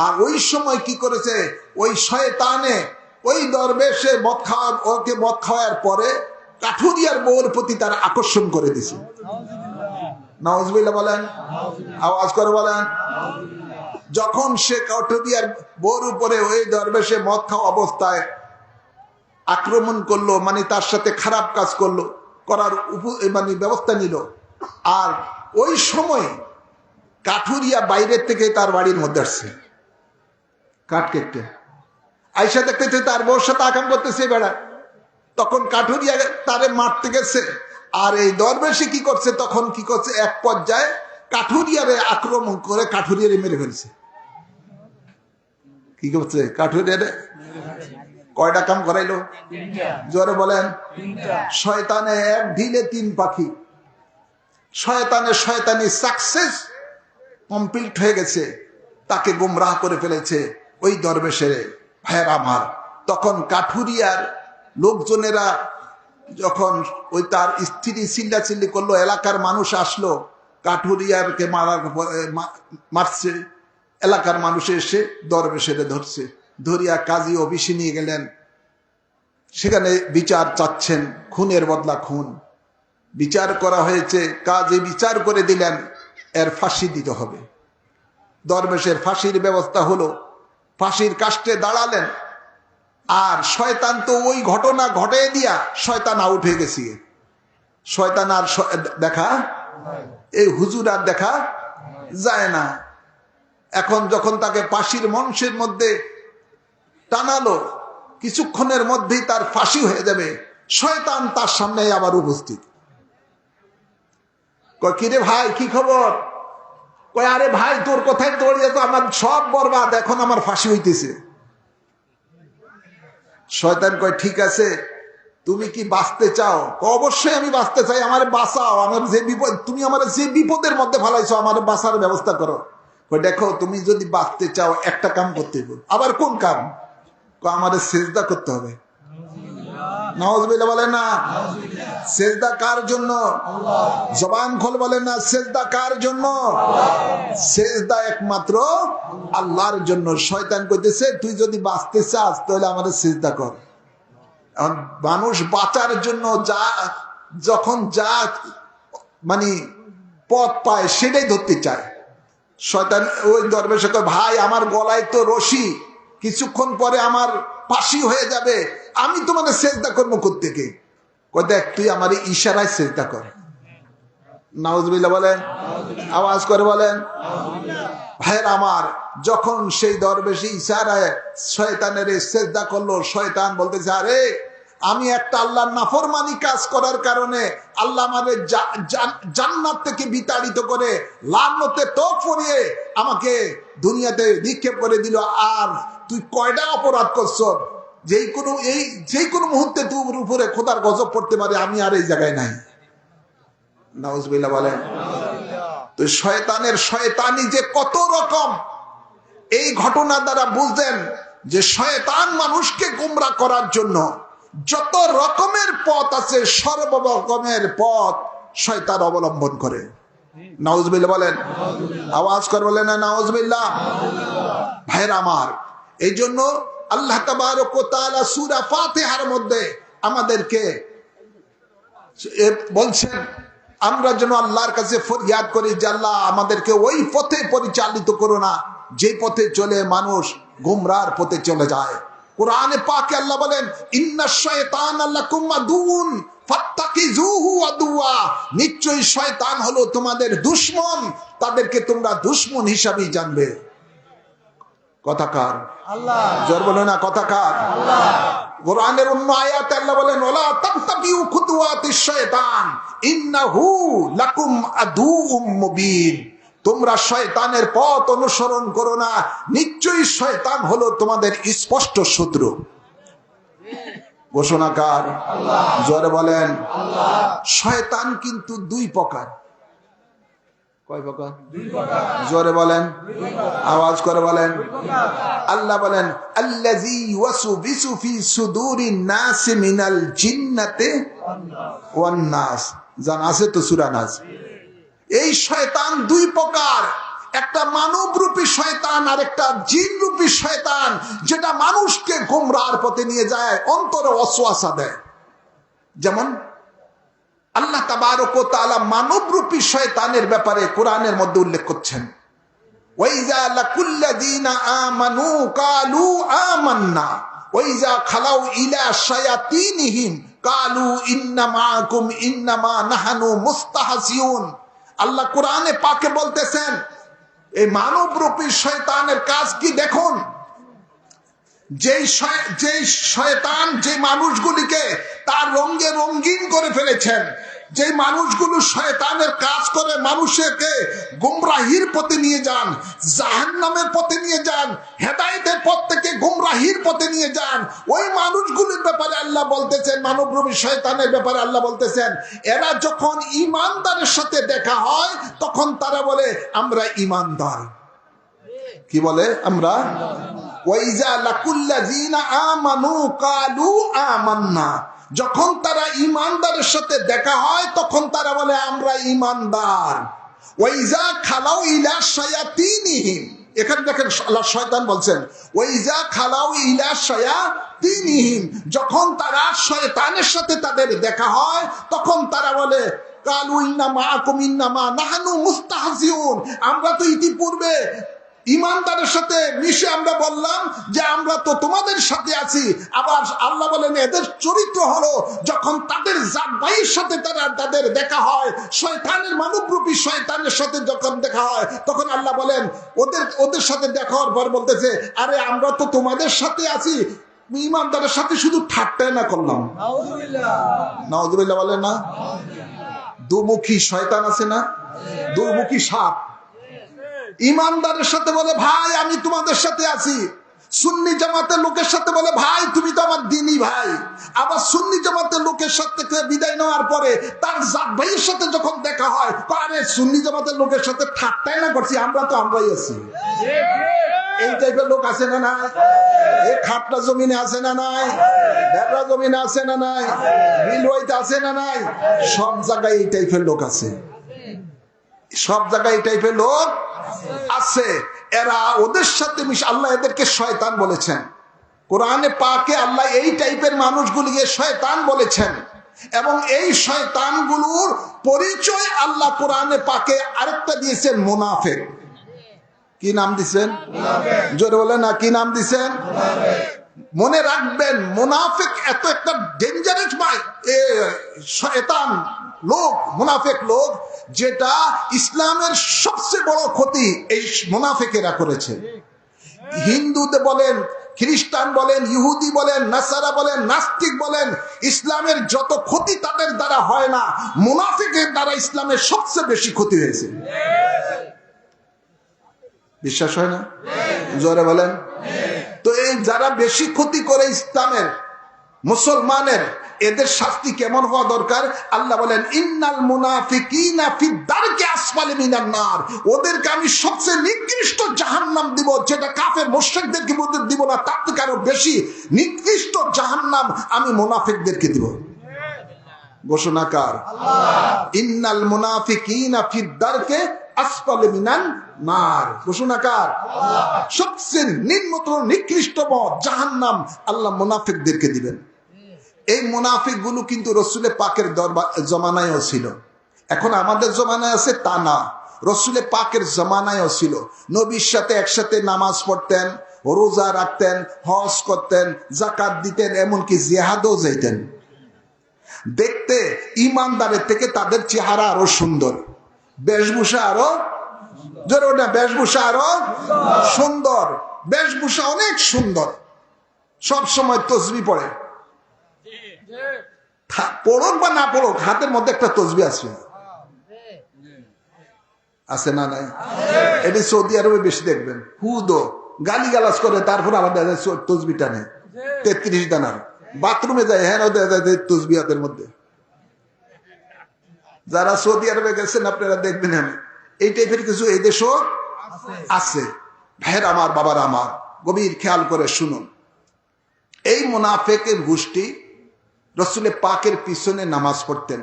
আর ওই সময় কি করেছে, ওই শয়তানে ওই দরবেশে ওকে মদ খাওয়ার পরে কাঠুরিয়ার বউর প্রতি তার আকর্ষণ করে দিছে। নাউজুবিল্লাহ বলেন, আওয়াজ করে বলেন। যখন সে কাঠুরিয়ার বউর উপরে ওই দরবেশে মদ খাওয়া অবস্থায় আক্রমণ করলো, মানে তার সাথে খারাপ কাজ করলো, করার মানে ব্যবস্থা নিল, আর ওই সময় কাঠুরিয়া বাইরের থেকে তার বাড়ির মধ্যে আসছে, কাঠ কেটে আইসা দেখতেছে তার বউর সাথে আকাম করতেছে বেড়া। তখন কাঠুরিয়া তারে মারতে গেছে, আর এই দরবেশে কি করছে, তখন কি করছে, এক পর্যায়ে কাঠুরিয়ারে আক্রমণ করে কাঠুরিয়ারে মেরে ফেলছে। কি করছে, কাঠুরিয়ারে কয়টা কাম করাইলো? জোরে বলেন। শয়তানে এক ঢিলে তিন পাখি। শয়তানি সাকসেস কমপ্লিট হয়ে গেছে, তাকে গুমরাহ করে ফেলেছে ওই দরবেশের। ভাইয়ের আমার, তখন কাঠুরিয়ার লোকজনেরা যখন ওই তার স্ত্রী চিল্লাচিল্লি করলো, এলাকার মানুষ আসলো, কাঠুরিয়ারকে মারছে। এলাকার মানুষ এসে দরবেশের ধরছে, ধরিয়া কাজী অফিসে নিয়ে গেলেন। সেখানে বিচার চাচ্ছেন, খুনের বদলা খুন। বিচার করা হয়েছে, কাজী বিচার করে দিলেন এর ফাঁসি দিতে হবে। দরবেশের ফাঁসির ব্যবস্থা হলো, ফাঁসির কাস্টে দাঁড়ালেন। আর শয়তান তো ওই ঘটনা ঘটে দিয়া শয়তান আউট হয়ে গেছে। শয়তান আর দেখা, এই হুজুর আর দেখা যায় না। এখন যখন তাকে ফাঁসির মঞ্চের মধ্যে টানালো, কিছুক্ষণের মধ্যেই তার ফাঁসি হয়ে যাবে, শয়তান তার সামনে আবার উপস্থিত। কয় কিরে ভাই, কি খবর? কয় আরে ভাই, তোর কোথায় দৌড়িয়ে তো আমার সব বরবাদ, এখন আমার ফাঁসি হইতেছে। শয়তান কয় ঠিক আছে, তুমি কি বাঁচতে চাও? অবশ্যই আমি বাঁচতে চাই, আমার বাঁচাও, আমার যে বিপদ, তুমি আমার যে বিপদের মধ্যে ফেলাইছো, আমার বাঁচার ব্যবস্থা করো। দেখো, তুমি যদি বাঁচতে চাও একটা কাম করতে হবে। আবার কোন কাম? আমাদের সেজদা করতে হবে। নাউজুবিল্লাহ বলেন না। সেজদা কার জন্য? জবান খোল বলেন না, সেজদা কার জন্য? সেজদা একমাত্র আল্লাহর জন্য। শয়তান কইতেছে তুই যদি বাঁচতে চাস তাহলে আমাদের সেজদা কর। মানুষ বাঁচার জন্য যখন যা মানে পথ পায় সেটাই ধরতে চায়। শয়তান ওই দরবেশে কয় ভাই, আমার গলায় তো রশি, কিছুক্ষণ পরে আমার ফাঁসি হয়ে যাবে, আমি তোমাদের সেজদা করবো কোত্থেকে? কয় দেখ, তুই আমার ইশারায় সেজদা কর। নাউজুবিল্লাহ বলেন, আওয়াজ করে বলেন। ভাইয়ের আমার, যখন সেই দরবেশী ইশারায় শয়তানের সেজদা করলো, শয়তান বলতেছে আরে আমি একটা আল্লাহর নাফরমানি কাজ করার কারণে আল্লাহ আমাদের জান্নাত থেকে বিতাড়িত করে লানতে তো পড়িয়ে আমাকে দুনিয়াতে নিক্ষেপ করে দিল। আর তুই কয়টা অপরাধ করছ, যেই কোনো মুহূর্তে তোর উপরে খোদার গজব পড়তে পারে, আমি আর এই জায়গায় নাই। নাউজুবিল্লাহ বলেন। তো শয়তানের শয়তানি যে কত রকম, এই ঘটনা দ্বারা বুঝলেন যে শয়তান মানুষকে গোমরা করার জন্য যত রকমের পথ আছে, সর্বরকমের পথ শয়তান অবলম্বন করে। নাউজুবিল্লাহ বলেন, আওয়াজ করে বলেন না নাউজুবিল্লাহ। ভাইরা আমার, এই জন্য আল্লাহ তাবারক ওয়া তাআলা সূরা ফাতিহার মধ্যে আমাদেরকে বলছেন আমরা যেন আল্লাহর কাছে ফরিয়াদ করি যে আল্লাহ আমাদেরকে ওই পথে পরিচালিত করো না যে পথে চলে মানুষ গুমরার পথে চলে যায়। কোরআনে পাকে আল্লাহ বলেন ইন্নাশ শায়তানা লাকুম আদুউন ফাত্তাকিজুহু আদুয়া, নিশ্চয়ই শয়তান হলো তোমাদের দুশমন, তাদেরকে তোমরা দুশমন হিসাবেই জানবে। কথাকার আল্লাহ, জোর বলো না কথাকার আল্লাহ। কোরআনের অন্য আয়াতে আল্লাহ বলেন ওয়ালা তাত্তাবিউ খুতুওয়াতিশ শায়তান ইন্নাহু লাকুম আদুউম মুবিন, তোমরা শয়তানের পথ অনুসরণ করো না, নিশ্চয়ই শয়তান হলো তোমাদের স্পষ্ট শত্রু। ঘোষণাকার আল্লাহ, জোরে বলেন আল্লাহ। শয়তান কিন্তু দুই প্রকার। কয় প্রকার? দুই প্রকার। জোরে বলেন, আওয়াজ করে বলেন। আল্লাহ বলেন আল্লাযী ওয়াসবিসু ফি সুদুরিন নাস মিনাল জিন্নাতি ওয়ান নাস, জান আছে তো সূরা নাস। এই শয়তান দুই প্রকার, একটা মানব রূপী শয়তান আর একটা জিন রূপী শয়তান, যেটা মানুষকে গোমরাহর পথে নিয়ে যায়, অন্তরে ওয়াসওয়াসা দেয়। যেমন আল্লাহ তাবারক ওয়া তাআলা মানব রূপী শয়তানের ব্যাপারে কোরআনের মধ্যে উল্লেখ করছেন, ওয়াইজা লাকুল্লাযিনা আমানু ক্বালু আমান্না ওয়াইজা খালাউ ইলা শায়াতিনহিম ক্বালু ইন্না মাআকুম ইন্নামা নাহনু মুস্তাহজিউন। আল্লাহ কোরআনে পাকে বলতেছেন, এই মানব রূপী শয়তানের কাজ কি দেখুন। যেই শয়তান যে মানুষগুলিকে তার রঙে রঙিন করে ফেলেছেন, যে মানুষগুলো শয়তানের কাজ করে মানুষকে গুমরাহির পথে নিয়ে যান, জাহান্নামের পথে নিয়ে যান, হেদায়েতের পথ থেকে গুমরাহির পথে নিয়ে যান, ওই মানুষগুলির ব্যাপারে আল্লাহ বলতেছেন, মানবরূপী শয়তানের ব্যাপারে আল্লাহ বলতেছেন, এরা যখন ঈমানদারের সাথে দেখা হয় তখন তারা বলে আমরা ঈমানদার। কি বলে? আমরা। ওয়াইজা লাকুল্লাযিনা আমানু ক্বালু আমান্না, যখন তারা ঈমানদারের সাথে দেখা হয় তখন তারা বলে আমরা ঈমানদার। ওয়াইজা খালাউ ইলা শায়াতিনহিম, এখানে দেখেন আল্লাহ শয়তান বলছেন ওয়াইজা খালাউ ইলা শায়াতিনহিম, যখন তারা শয়তানের সাথে তাদের দেখা হয় তখন তারা বলে ক্বালু ইন্না মাআকুম ইন্নামা নাহনু মুস্তাহজিউন, আমরা তো ইতিপূর্বে ঈমানদারের সাথে মিশে আমরা বললাম যে আমরা তো তোমাদের সাথে আছি। আবার আল্লাহ বলেন এদের চরিত্র হলো যখন তাদের জাত ভাইয়ের সাথে তাদের দেখা হয়, শয়তানের মানবরূপী শয়তানের সাথে যখন দেখা হয় তখন আল্লাহ বলেন ওদের সাথে দেখা হওয়ার পর বলতেছে আরে আমরা তো তোমাদের সাথে আছি। ঈমানদারের সাথে শুধু ঠাট্টাই না করলাম, নাউযুবিল্লাহ বলে না, দুমুখী শয়তান আছে না, দুমুখী সাপ। ঈমানদারের সাথে বলে ভাই আমি তোমাদের সাথে আছি, সুন্নি জামাতের লোকের সাথে বলে ভাই তুমি তো আমার দ্বীনি ভাই। আবার সুন্নি জামাতের লোকের সাথে বিদায় নেওয়ার পরে তার জাত ভাইয়ের সাথে যখন দেখা হয় আরে সুন্নি জামাতের লোকের সাথে ঠাট্টাই না করছি, আমরা তো আমরাই আছি। এই টাইপের লোক আছে না নাই? এই খাটটা জমিনে আছে না নাই? বেড়া জমিনে আছে না নাই? বিলওয়াইতে আছে না নাই? সব জায়গায় এই টাইপের লোক আছে, সব জায়গায় এই টাইপের লোক আছে। এরা ওদের সাথে আল্লাহ এদেরকে শয়তান বলেছেন, কোরআনে পাকে আল্লাহ এই টাইপের মানুষগুলিকে শয়তান বলেছেন। এবং এই শয়তানগুলোর পরিচয় আল্লাহ কোরআনে পাকে আরেকটা দিয়েছেন মুনাফিক। কি নাম দিছেন? জোরে বলে না, কি নাম দিছেন? মনে রাখবেন মুনাফিক এত একটা ডেঞ্জারাস শয়তান লোক, মুনাফিক লোক, যেটা ইসলামের সবচেয়ে বড় ক্ষতি এই মুনাফিকেরা করেছে। হিন্দুতে বলেন, খ্রিস্টান বলেন, ইহুদি বলেন, নাসারা বলেন, নাস্তিক বলেন, ইসলামের যত ক্ষতি তাদের দ্বারা হয় না, মুনাফিকের দ্বারা ইসলামের সবচেয়ে বেশি ক্ষতি হয়েছে। বিশ্বাস হয় না? জোরে বলেন। তো এই যারা বেশি ক্ষতি করে ইসলামের, মুসলমানের, এদের শাস্তি কেমন হওয়া দরকার? আল্লাহ বলেন ইন্নাল মুনাফিকিনা ফি দারকি আসফালি মিনান নার, ওদেরকে আমি সবচেয়ে নিকৃষ্ট জাহান্নাম দিব, যেটা কাফের মুশরিকদেরকে দিব না, তার থেকে আরো বেশি নিকৃষ্ট জাহান্নাম আমি মুনাফিকদেরকে দিব। ঘোষণাকার আল্লাহ। ইন্নাল মুনাফিকিনা ফি দারকি আসফালি মিনান নার, ঘোষণাকার আল্লাহ। সবচেয়ে নিম্নতর নিকৃষ্টতম জাহান্নাম আল্লাহ মুনাফিকদেরকে দিবেন। এই মুনাফিক গুলো কিন্তু রসুলের পাকের জমানায়ও ছিল, এখন আমাদের জমানায় আছে তা না, রসুলের পাকের জমানায়ও ছিল। নবীর সাথে একসাথে নামাজ পড়তেন, রোজা রাখতেন, হজ করতেন, জাকাত দিতেন, এমনকি জিহাদও যাইতেন। দেখতে ইমানদারের থেকে তাদের চেহারা আরো সুন্দর, বেশভূষা আরো জোরে ওঠা, বেশভূষা আরো সুন্দর, বেশভূষা অনেক সুন্দর, সব সময় তসবিহ পড়ে, পড়ুক বা না পড়ুক হাতের মধ্যে একটা তসবিহ আছে, আছে না নাই? এটি সৌদি আরবে বেশি দেখবেন, হুদো গালি গালাজ করে, তারপর আমাদের তসবিহ টানে 33 দানার, বাথরুমে যায় হ্যাঁ তসবিহ হাতের মধ্যে। যারা সৌদি আরবে গেছেন আপনারা দেখবেন এই টাইপের কিছু এই দেশও আছে। ভাইয়ের আমার, বাবার আমার, গভীর খেয়াল করে শুনুন, এই মুনাফিকের গোষ্ঠী রসুলের পাকের পিছনে নামাজ পড়তেন।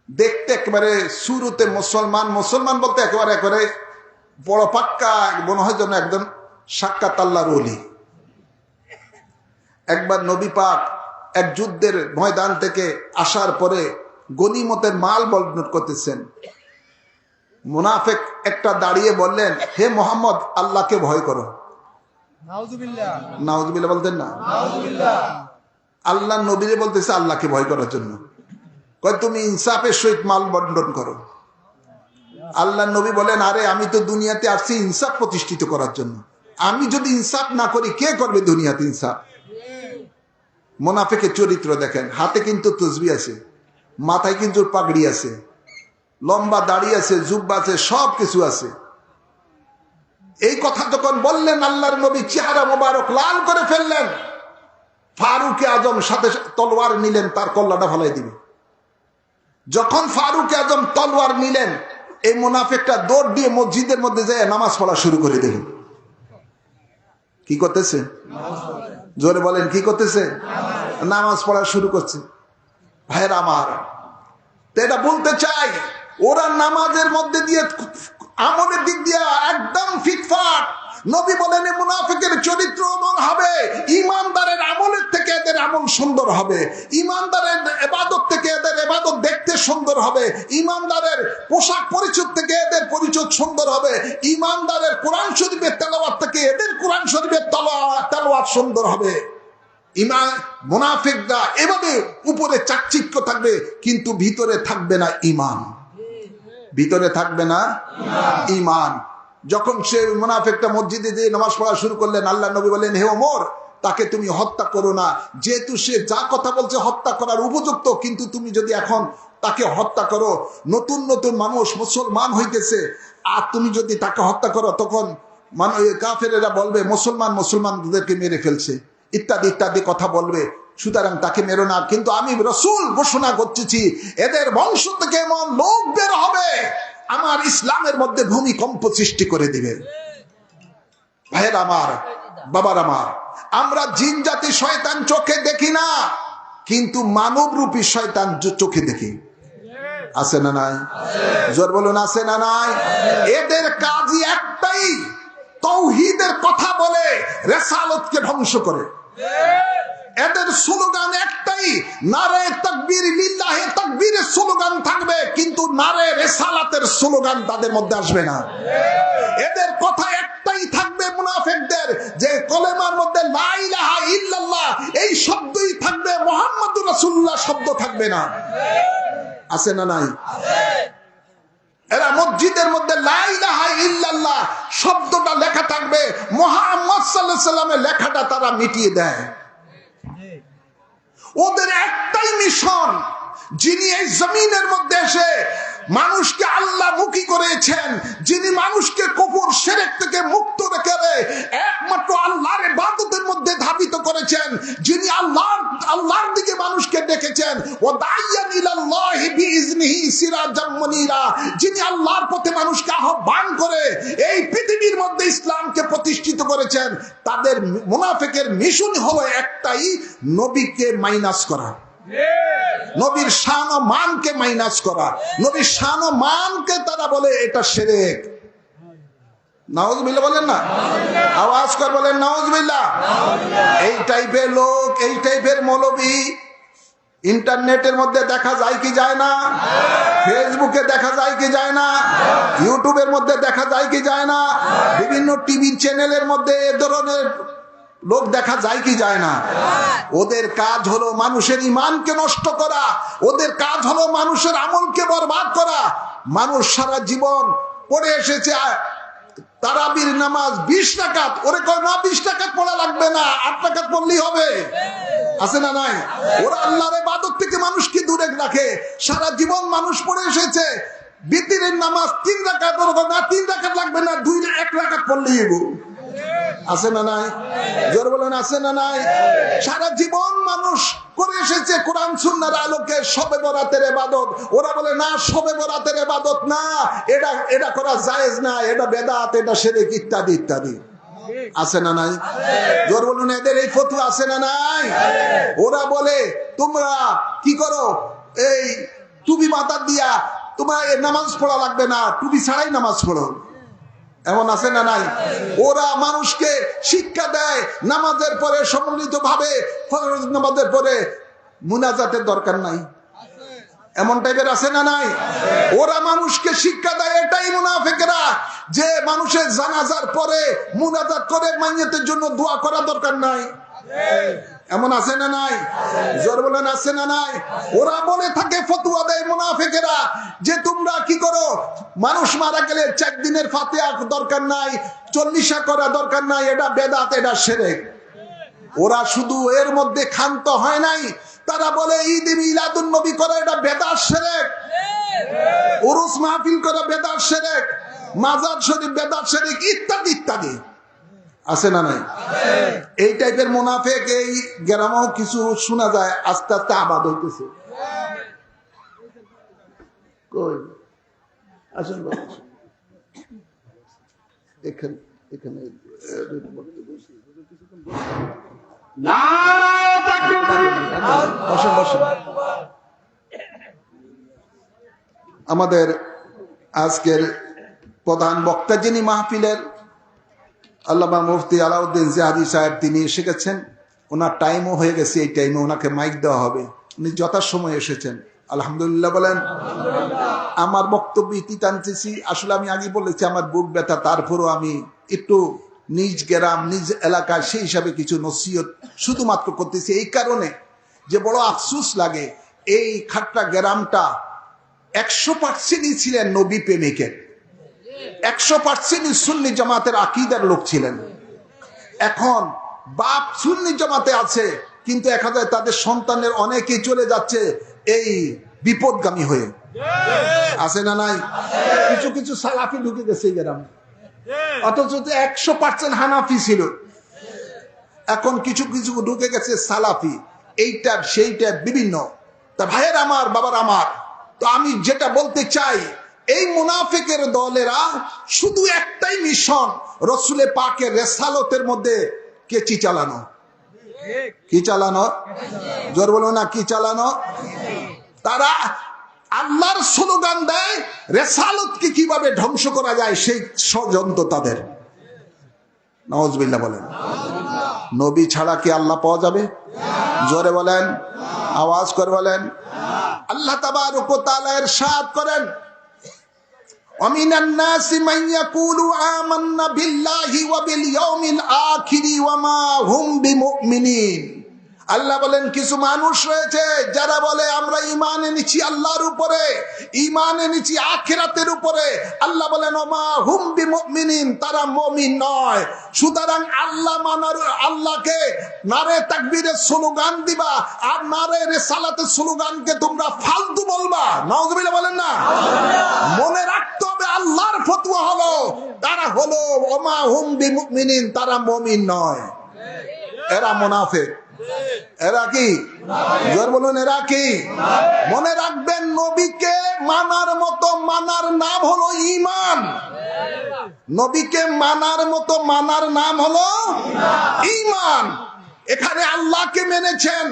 দেখতে একেবারে শুরুতে মুসলমান মুসলমান বলতে একেবারে বড় পাক্কা, মনে হয় যেন একদম সাক্ষাৎ আল্লাহর ওলি। একবার নবী পাক এক যুদ্ধের ময়দান থেকে আসার পরে গনিমতের মাল বন্টন করতেছেন। মুনাফিক একটা দাঁড়িয়ে বললেন, হে মোহাম্মদ, আল্লাহকে ভয় করো। নাউজুবিল্লাহ, নাউজুবিল্লাহ বলতেন না? নাউজুবিল্লাহ। আল্লাহ নবীরে বলতেছে আল্লাহকে ভয় করার জন্য। কয় তুমি ইনসাফের সহিত মাল বন্টন করো। আল্লাহ নবী বলেন, আরে আমি তো দুনিয়াতে আসছি ইনসাফ প্রতিষ্ঠিত করার জন্য। আমি যদি ইনসাফ না করি কে করবে দুনিয়াতে ইনসাফ? মুনাফিকের চরিত্র দেখেন, হাতে কিন্তু তসবিহ আছে, মাথায় কিন্তু পাগড়ি আছে, লম্বা দাড়ি আছে, জুব্বা আছে, সব কিছু আছে। এই কথা যখন বললেন আল্লাহর নবী চেহারা মোবারক লাল করে ফেললেন। ফারুক আজম সাথে তলোয়ার নিলেন, তার কল্লাটা ফলাই দিবে। যখন ফারুক আজম তলোয়ার নিলেন, এই মুনাফিকটা দৌড় দিয়ে মসজিদের মধ্যে যায় নামাজ পড়া শুরু করে দিল। কি করতেছে? জোরে বলেন, কি করতেছে? নামাজ পড়া শুরু করছে। ভাইয়ের আমার, তো এটা বলতে চাই, ওরা নামাজের মধ্যে দিয়ে আমলের দিক দিয়ে একদম ফিটফাট। নবী বলেন মুনাফিকের চরিত্র এমন হবে, ইমানদারের আমলের থেকে এদের আমল সুন্দর হবে, ইমানদারের ইবাদত থেকে এদের ইবাদত দেখতে সুন্দর হবে, ইমানদারের পোশাক পরিচ্ছদ থেকে এদের পরিচ্ছদ সুন্দর হবে, ইমানদারের কোরআন শরীফের তেলাওয়াত থেকে এদের কোরআন শরীফের তেলাওয়াত সুন্দর হবে। মুনাফিকরা এভাবে উপরে চাকচিক্য থাকবে, কিন্তু ভিতরে থাকবে না ঈমান। ভিতরে থাকবে না ঈমান। যখন সে মুনাফিকটা মসজিদে যে নামাজ পড়া শুরু করলেন, আল্লাহ নবী বলেন, হে ওমর, তাকে তুমি হত্যা করো না, যেহেতু সে যা কথা বলছে হত্যা করার উপযুক্ত, কিন্তু তুমি যদি এখন তাকে হত্যা করো, নতুন নতুন মানুষ মুসলমান হইতেছে, আর তুমি যদি তাকে হত্যা করো, তখন কাফেরেরা বলবে মুসলমানদেরকে মেরে ফেলছে, ইত্যাদি ইত্যাদি কথা বলবে, সুতরাং তাকে মেরো না। কিন্তু আমি রাসূল ঘোষণা করতেছি, এদের বংশ থেকে এমন লোক বের হবে, আমার ইসলামের মধ্যে ভূমিকম্প সৃষ্টি করে দিবে। ভাইয়ের আমার, বাবার আমার, আমরা জিন জাতি শয়তান চোখে দেখি না, কিন্তু মানবরূপী শয়তান চোখে দেখি। আছে না নাই? জোর বলুন, আছে না নাই? এদের কাজই একটাই, তাওহীদের কথা বলে রিসালাতকে ধ্বংস করে। এদের স্লোগান একটাই, নারে তাকবীর লিল্লাহি তাকবীরের স্লোগান থাকবে, কিন্তু নারে রিসালাতের স্লোগান তাদের মধ্যে আসবে না। এদের কথা একটাই থাকবে মুনাফিকদের, যে কলেমার মধ্যে লা ইলাহা ইল্লাল্লাহ এই শব্দই থাকবে, মুহাম্মাদুর রাসূলুল্লাহ শব্দ থাকবে না। আছে না নাই? এরা মসজিদের মধ্যে লা ইলাহা ইল্লাল্লাহ শব্দটা লেখা থাকবে, মুহাম্মদ সাল্লাল্লাহু আলাইহি সাল্লামের লেখাটা তারা মিটিয়ে দেয়। ওদের একটাই মিশন, যিনি এই জমিনের মধ্যে এসে মানুষকে আল্লাহমুখী করেছেন, যিনি মানুষকে কুফর শিরক থেকে মুক্ত রেখে একমাত্র আল্লাহর ইবাদতের মধ্যে ধাবিত করেছেন, যিনি আল্লাহর দিকে মানুষকে ডেকেছেন, ও দাইয়ান ইলাল্লাহি বিইজনিহি সিরাজাম মুনীরা, যিনি আল্লাহর পথে মানুষকে আহ্বান করে এই পৃথিবীর মধ্যে ইসলামকে প্রতিষ্ঠিত করেছেন। তাদের মুনাফিকের মিশন হলো একটাই, নবীকে মাইনাস করা, নবীর শান ও মানকে মাইনাস করা। নবীর শান ও মানকে তারা বলে এটা শিরক। নাউজুবিল্লাহ বলেন না? আওয়াজ করে বলেন নাউজুবিল্লাহ। এই টাইপের লোক, এই টাইপের মৌলবী ইন্টারনেটের মধ্যে দেখা যায় কি যায় না? ফেসবুকে দেখা যায় কি যায় না? ইউটিউবের মধ্যে দেখা যায় কি যায় না? বিভিন্ন টিভি চ্যানেলের মধ্যে এ ধরনের লোক দেখা যায় কি যায় না? ওদের কাজ হলো মানুষের ঈমানকে নষ্ট করা, ওদের কাজ হলো মানুষের আমলকে বরবাদ করা। মানুষ সারা জীবন পড়ে এসেছে তারাবির নামাজ 20 রাকাত, ওরে কয় না 20 রাকাত পড়া লাগবে না, 8 রাকাত পড়লেই হবে। আছে না নাই? ওরা আল্লাহর ইবাদত থেকে মানুষকে দূরে রাখে। সারা জীবন মানুষ পড়ে এসেছে বিতিরের নামাজ 3 রাকাত, ওরে কয় না 3 রাকাত লাগবে না, 1 রাকাত পড়লেই হবে। আছে না নাই? জোর বলেন, আছে না নাই? সারা জীবন মানুষ করে এসেছে কোরআন সুন্নাহর আলোকে শবে বরাতের ইবাদত, ওরা বলে না শবে বরাতের ইবাদত না, এটা করা জায়েজ না, এটা বেদাত, এটা শিরক, ইত্যাদি ইত্যাদি। আছে না নাই? জোর বলুন, এদের এই ফতোয়া আছে না নাই? ওরা বলে তোমরা কি করো, এই টুপি মাথা দিয়া তোমার নামাজ পড়া লাগবে না, টুপি ছাড়াই নামাজ পড়ো। এমন আছে না নাই? ওরা মানুষকে শিক্ষা দেয় নামাজের পরে সম্মিলিত ভাবে ফরজ নামাজের পরে মুনাজাতের দরকার নাই। এমন টাইপের আছে না নাই? ওরা মানুষকে শিক্ষা দেয়, এটাই মুনাফিকরা, যে মানুষের জানাজার পরে মুনাজাত করে মাইয়াতের জন্য দোয়া করা দরকার নাই। এমন আছে না নাই? জোর বলেন, আছে না নাই? ওরা বলে থাকে, ফতোয়া দেয় মুনাফিকেরা, যে তোমরা কি করো, মানুষ মারা গেলে 4 দিনের ফাতিহা দরকার নাই, 40 করা দরকার নাই, এটা বেদাত, এটা শিরক। ওরা শুধু এর মধ্যে ক্ষান্ত হয় নাই, তারা বলে ঈদ মিলাদুন নবী করা এটা বেদাত শিরক, উরুস মাহফিল করা বেদাত শিরক, মাজার শরীফ বেদাত শিরক, ইত্যাদি ইত্যাদি। আছে না নাই? এই টাইপের মুনাফিক এই গ্রামেও কিছু শোনা যায়, আস্তে আস্তে আবাদ হইতেছে। কই আসেন বাবা, এখানে এখানে আমাদের আজকের প্রধান বক্তা যিনি মাহফিলের, আল্লামা মুফতি আলাউদ্দিন জিহাদি সাহেব, তিনি এসে গেছেন। ওনার টাইমও হয়ে গেছে, এই টাইমে ওনাকে মাইক দেওয়া হবে। উনি যথাসময়ে এসেছেন, আলহামদুলিল্লাহ বলেন। আমার বক্তব্য ইতি টানতেছি, আসলে আমি আগে বলেছি আমার বুক ব্যথা, তারপরও আমি একটু নিজ গ্রাম নিজ এলাকায় সেই হিসাবে কিছু নসিহত শুধুমাত্র করতেছি, এই কারণে যে বড় আফসোস লাগে, এই খাট্টা গ্রামটা 100% ছিলেন নবী প্রেমিকের, 100% সুন্নি জামাতের আকীদার লোক ছিলেন। এখন বাপ সুন্নি জামাতে আছে, কিন্তু দেখা যায় তাদের সন্তানের অনেকেই চলে যাচ্ছে এই বিপদগামী হয়ে। আছে না নাই? কিছু কিছু সালাফি ঢুকে গেছে এই গ্রামে, অথচ 100% হানাফি ছিল। এখন কিছু কিছু ঢুকে গেছে সালাফি, এইটা সেইটা বিভিন্ন। তা ভাইয়ের আমার, বাবার আমার, তো আমি যেটা বলতে চাই, এই মুনাফিকের দলেরা শুধু একটাই মিশন, রসুলে পাকের রেসালতের মধ্যে কেচি চালানো। কি চালানো? জোর বলো না, কি চালানো? তারা আল্লাহর স্লোগান দেয়, রেসালতকে কিভাবে ধ্বংস করা যায় সেই ষড়যন্ত্র তাদের। নাউজুবিল্লাহ বলেন। নবী ছাড়া কি আল্লাহ পাওয়া যাবে? জোরে বলেন, আওয়াজ করে বলেন। আল্লাহ তাবারক ওয়া তাআলা ইরশাদ করেন, ওয়ামিনান নাসি মান ইয়াকুলু আমান্না বিল্লাহি ওয়া বিল ইয়াউমিল আখিরি ওয়া মা হুম বিমুমিনিন। আল্লাহ বলেন, কিছু মানুষ রয়েছে যারা বলে আমরা ঈমান এনেছি আল্লাহর উপরে, ঈমান এনেছি আখিরাতের উপরে। আল্লাহ বলেন, ওমা হুম বিমুমিনিন, তারা মুমিন নয়। সুতরাং আল্লাহ মানার, আল্লাহকে নারে তাকবীরের স্লোগান দিবা আর নারে রিসালাতের স্লোগানকে তোমরা ফালতু বলবা। নাউজুবিল্লাহ বলেন না? মনে রাখতে হবে, আল্লাহর ফতোয়া হলো তারা হলো ওমা হুম বিমুমিনিন, তারা মুমিন নয়, এরা মুনাফিক। এরা কি? জোর বলুন, এরা কি? মনে রাখবেন, নবীকে মানার মতো মানার নাম হলো ঈমান। নবীকে মানার মতো মানার নাম হলো ঈমান। এখানে আল্লাহকে মেনেছেন,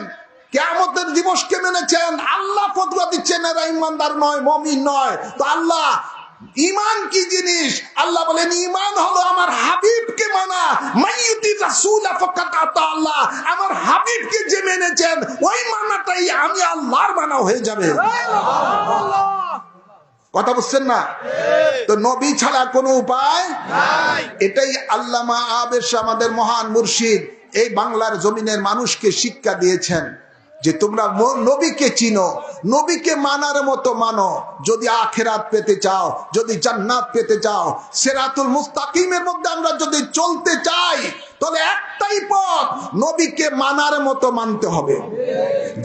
কিয়ামতের দিবসকে মেনেছেন, আল্লাহ ফতোয়া দিচ্ছেন এরা ঈমানদার নয়, মুমিন নয়। তো আল্লাহ ঈমান কি জিনিস? আল্লাহ বলেন, ঈমান হলো আমার হাবিবকে মানা। মাইয়ুতি রাসূল ফাকাত আতা আল্লাহ। আমার হাবিবকে যে মেনেছেন, ওই মানাটাই আমি আল্লাহর মানা হয়ে যাবে। কথা বুঝছেন না? তো নবী ছাড়া কোনো উপায় নাই। এটাই আল্লামা আবেশ, আমাদের মহান মুর্শিদ, এই বাংলার জমিনের মানুষকে শিক্ষা দিয়েছেন যে তোমরা নবীকে চিনো, নবীকে মানার মতো মানো। যদি আখিরাত পেতে চাও, যদি জান্নাত পেতে চাও, সিরাতুল মুস্তাকিমের মধ্যে আমরা যদি চলতে চাই, তাহলে একটাই পথ, নবীকে মানার মতো মানতে হবে।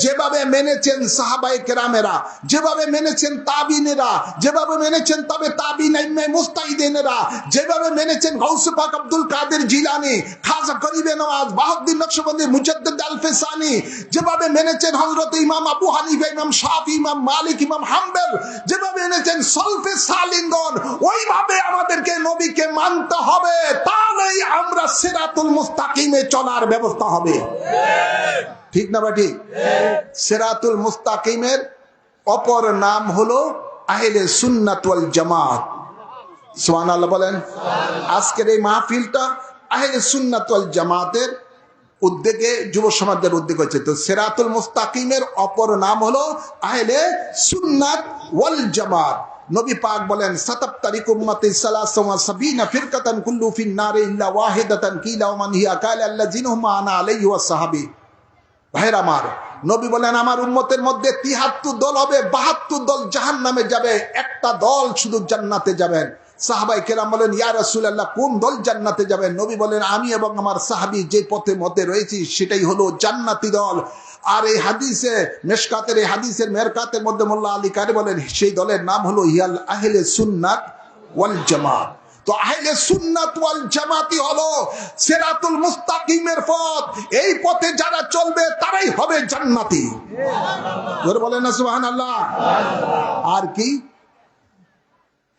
যেভাবে মেনেছেন সাহাবায়ে কেরামেরা, যেভাবে মেনেছেন তাবিনেরা, যেভাবে মেনেছেন তবে তাবিন মুস্তাহিদিনেরা, যেভাবে মেনেছেন গাউসে পাক আব্দুল কাদের জিলানী, খাজা গরিবে নওয়াজ, বাহাউদ্দিন নকশবন্দি, মুজাদ্দিদ আল-ফিসানি, যেভাবে মেনেছেন হযরত ইমাম আবু হানিফা, ইমাম শাফি, ইমাম মালিক, ইমাম হাম্বল, যেভাবে মেনেছেন সলফে সালিহগণ, ওইভাবে আমাদেরকে নবীকে মানতে হবে। তাহলেই আমরা সিরাতুল মুস্তাকিমে চলার ব্যবস্থা হবে। ঠিক না ঠিক? সিরাতুল মুস্তাকিমের অপর নাম হলো আহলে সুন্নাত ওয়াল জামাত। সুবহানাল্লাহ বলেন। আজকের এই মাহফিলটা আহলে সুন্নাত ওয়াল জামাতের উদ্যোগে, যুব সমাজের উদ্যোগ হচ্ছে। তো সিরাতুল মুস্তাকিমের অপর নাম হলো আহলে সুন্নাত ওয়াল জামাত। নবী পাক বলেন, সাতাবতারিকু উম্মতি সালাসা ওয়া সাবিনা ফিরকাতান কুল্লু ফিন নারি ইল্লা ওয়াহিদাতান কিলা ওয়া মান হিয়া কালা আল্লাযিনা হুম আনা আলাইহি ওয়া সাহাবী। ভাইরা আমার, নবী বলেন আমার উম্মতের মধ্যে ৭৩ দল হবে, ৭২ দল জাহান্নামে যাবে, একটা দল শুধু জান্নাতে যাবেন। সাহাবায়ে কেরাম বলেন, ইয়া রাসূলুল্লাহ, কোন দল জান্নাতে যাবেন? নবী বলেন, আমি এবং আমার সাহাবী যে পথে মতে রয়েছি সেটাই হলো জান্নাতি দল। আর এই হাদিসে মেশকাতের, এই হাদিসের মেরকাতের মধ্যে মোল্লা আলী কারি বলেন সেই দলের নাম হলো হিয়াল আহলে সুন্নাত ওয়াল জামাত। তো আহলে সুন্নাত ওয়াল জামাতি হলো সিরাতুল মুস্তাকিমের পথ। এই পথে যারা চলবে তারাই হবে জান্নাতি। জোরে বলেন না সুবহানাল্লাহ। আর কি?